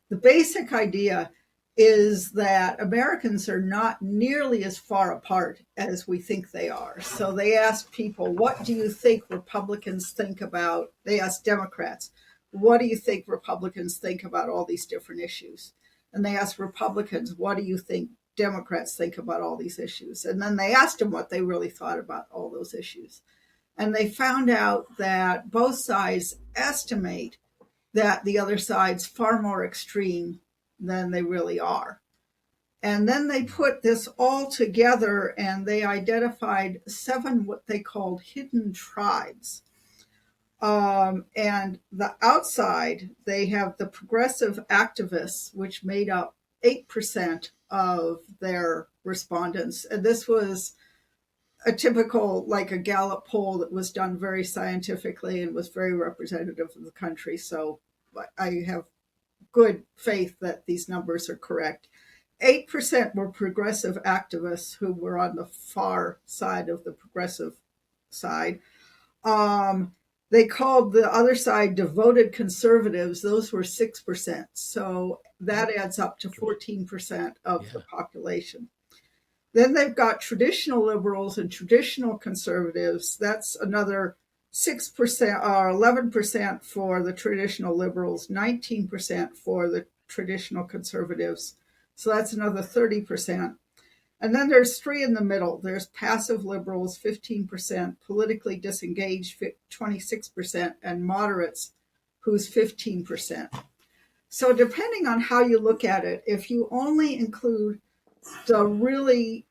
The basic idea is that Americans are not nearly as far apart as we think they are. So they asked people, what do you think Republicans think about? They asked Democrats, what do you think Republicans think about all these different issues? And they asked Republicans, what do you think Democrats think about all these issues? And then they asked them what they really thought about all those issues. And they found out that both sides estimate that the other side's far more extreme than they really are. And then they put this all together and they identified 7 what they called hidden tribes. And the outside, they have the progressive activists, which made up 8% of their respondents. And this was a typical, like a Gallup poll that was done very scientifically and was very representative of the country. So I have good faith that these numbers are correct. 8% were progressive activists who were on the far side of the progressive side. They called the other side devoted conservatives. Those were 6%. So that adds up to 14% of the population. Then they've got traditional liberals and traditional conservatives. That's another 6% or 11% for the traditional liberals, 19% for the traditional conservatives. So that's another 30%. And then there's 3 in the middle. There's passive liberals, 15%, politically disengaged, 26%, and moderates, who's 15%. So depending on how you look at it, if you only include the really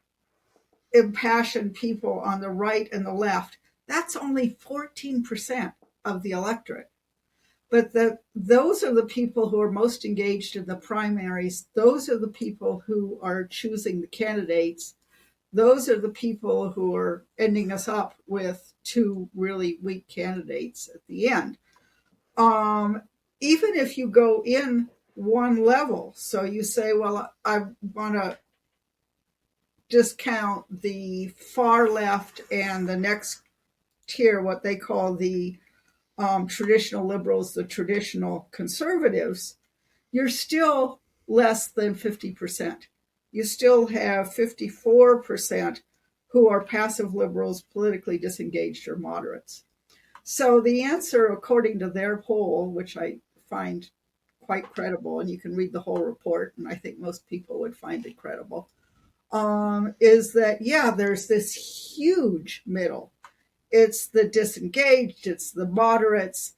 impassioned people on the right and the left, that's only 14% of the electorate. But those are the people who are most engaged in the primaries. Those are the people who are choosing the candidates. Those are the people who are ending us up with 2 really weak candidates at the end. Even if you go in one level, so you say, well, I want to discount the far left and the next tier, what they call the traditional liberals, the traditional conservatives, you're still less than 50%. You still have 54% who are passive liberals, politically disengaged, or moderates. So the answer, according to their poll, which I find quite credible, and you can read the whole report, and I think most people would find it credible, is that, yeah, there's this huge middle. It's the disengaged, it's the moderates,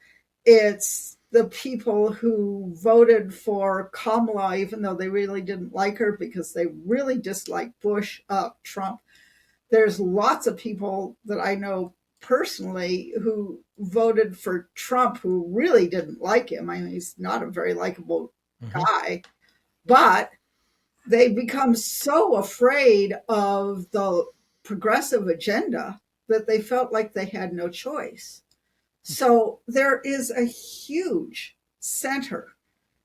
it's the people who voted for Kamala, even though they really didn't like her because they really disliked Bush, Trump. There's lots of people that I know personally who voted for Trump who really didn't like him. I mean, he's not a very likable guy, but they become so afraid of the progressive agenda that they felt like they had no choice. So there is a huge center.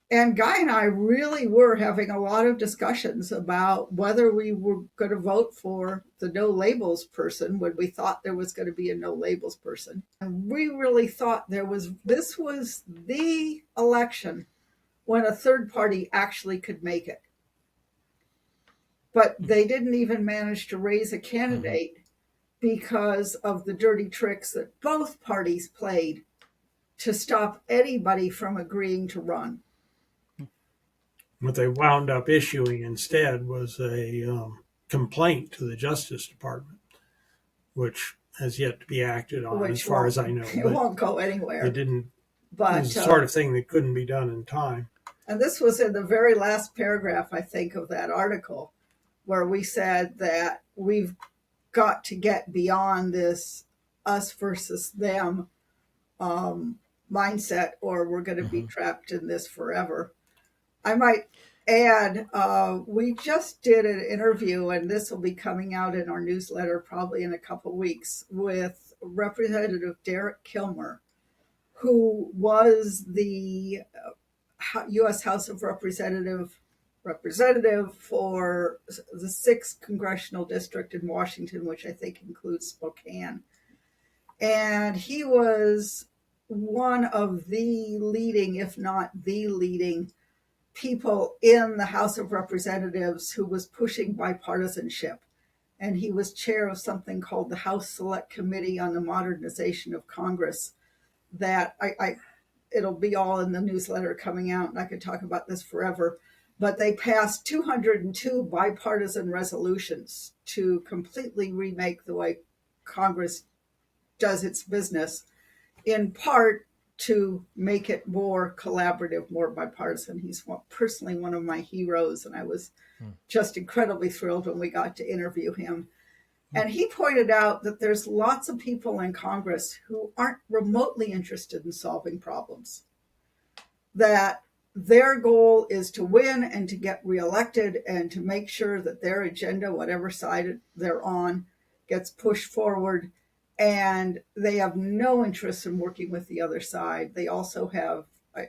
And Guy and I really were having a lot of discussions about whether we were going to vote for the no labels person when we thought there was going to be a no labels person. And we really thought this was the election when a third party actually could make it. But they didn't even manage to raise a candidate because of the dirty tricks that both parties played to stop anybody from agreeing to run. What they wound up issuing instead was a complaint to the Justice Department, which has yet to be acted on, as far as I know. It won't go anywhere. It didn't. But it was the sort of thing that couldn't be done in time. And this was in the very last paragraph, I think, of that article, where we said that we've got to get beyond this us versus them mindset, or we're going to be trapped in this forever. I might add, we just did an interview, and this will be coming out in our newsletter probably in a couple with Representative Derek Kilmer, who was the U.S. House of representative for the 6th congressional district in Washington, which I think includes Spokane. And he was one of the leading, if not the leading, people in the House of Representatives who was pushing bipartisanship. And he was chair of something called the House Select Committee on the Modernization of Congress that it'll be all in the newsletter coming out, and I could talk about this forever. But they passed 202 bipartisan resolutions to completely remake the way Congress does its business, in part to make it more collaborative, more bipartisan. He's personally one of my heroes, and I was just incredibly thrilled when we got to interview him. And he pointed out that there's lots of people in Congress who aren't remotely interested in solving problems, that their goal is to win and to get reelected and to make sure that their agenda, whatever side they're on, gets pushed forward. And they have no interest in working with the other side. They also have,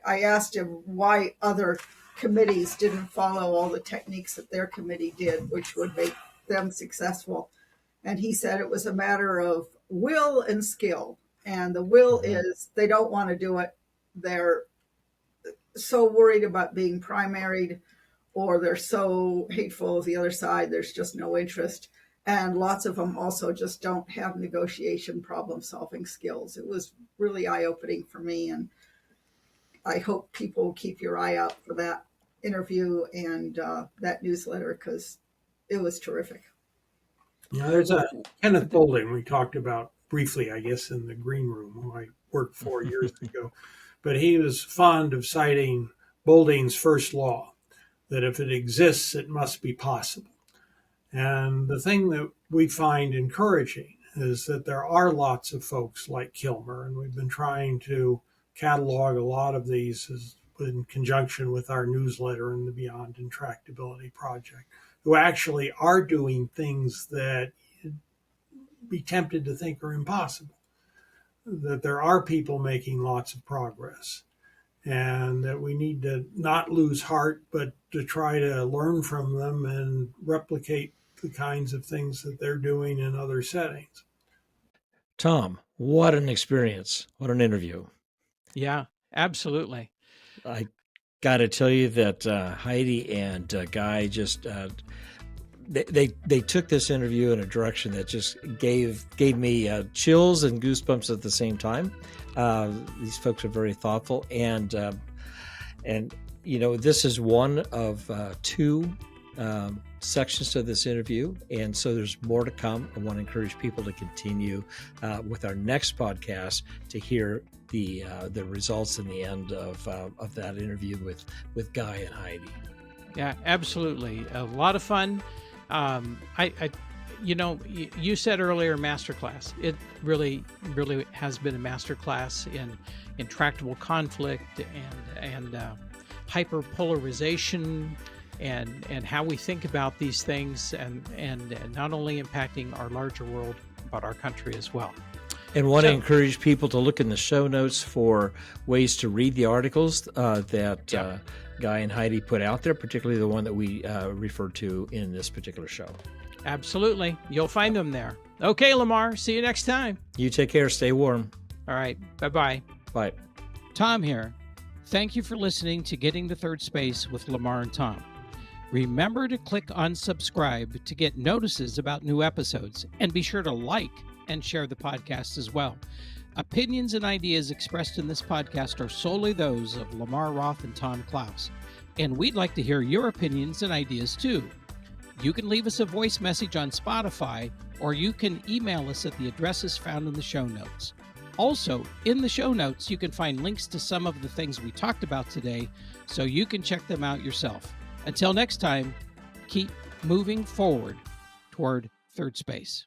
I asked him why other committees didn't follow all the techniques that their committee did, which would make them successful. And he said it was a matter of will and skill. And the will is they don't want to do it. They're so worried about being primaried, or they're so hateful of the other side, there's just no interest. And lots of them also just don't have negotiation, problem-solving skills. It was really eye-opening for me, and I hope people will keep your eye out for that interview and that newsletter, because it was terrific. Yeah, there's a Kenneth Boulding we talked about briefly, I guess, in the green room, who I worked 4 years ago. But he was fond of citing Boulding's first law, that if it exists, it must be possible. And the thing that we find encouraging is that there are lots of folks like Kilmer, and we've been trying to catalog a lot of these in conjunction with our newsletter and the Beyond Intractability Project, who actually are doing things that you'd be tempted to think are impossible, that there are people making lots of progress, and that we need to not lose heart, but to try to learn from them and replicate the kinds of things that they're doing in other settings. Tom, what an experience. What an interview. Yeah, absolutely. I got to tell you that Heidi and Guy just, they took this interview in a direction that just gave me chills and goosebumps at the same time. These folks are very thoughtful. And And, this is one of two sections to this interview. And so there's more to come. I want to encourage people to continue with our next podcast to hear the results in the end of that interview with Guy and Heidi. Yeah, absolutely. A lot of fun. You said earlier, masterclass. It really has been a masterclass in intractable conflict and hyper-polarization and how we think about these things and not only impacting our larger world, but our country as well. And want to encourage people to look in the show notes for ways to read the articles that Guy and Heidi put out there, particularly the one that we referred to in this particular show. Absolutely. You'll find them there. Okay, Lamar. See you next time. You take care. Stay warm. All right. Bye-bye. Bye. Tom here. Thank you for listening to Getting to Third Space with Lamar and Tom. Remember to click on subscribe to get notices about new episodes, and be sure to like and share the podcast as well. Opinions and ideas expressed in this podcast are solely those of Lamar Roth and Tom Klaus, and we'd like to hear your opinions and ideas too. You can leave us a voice message on Spotify, or you can email us at the addresses found in the show notes. Also, in the show notes, you can find links to some of the things we talked about today, so you can check them out yourself. Until next time, keep moving forward toward third space.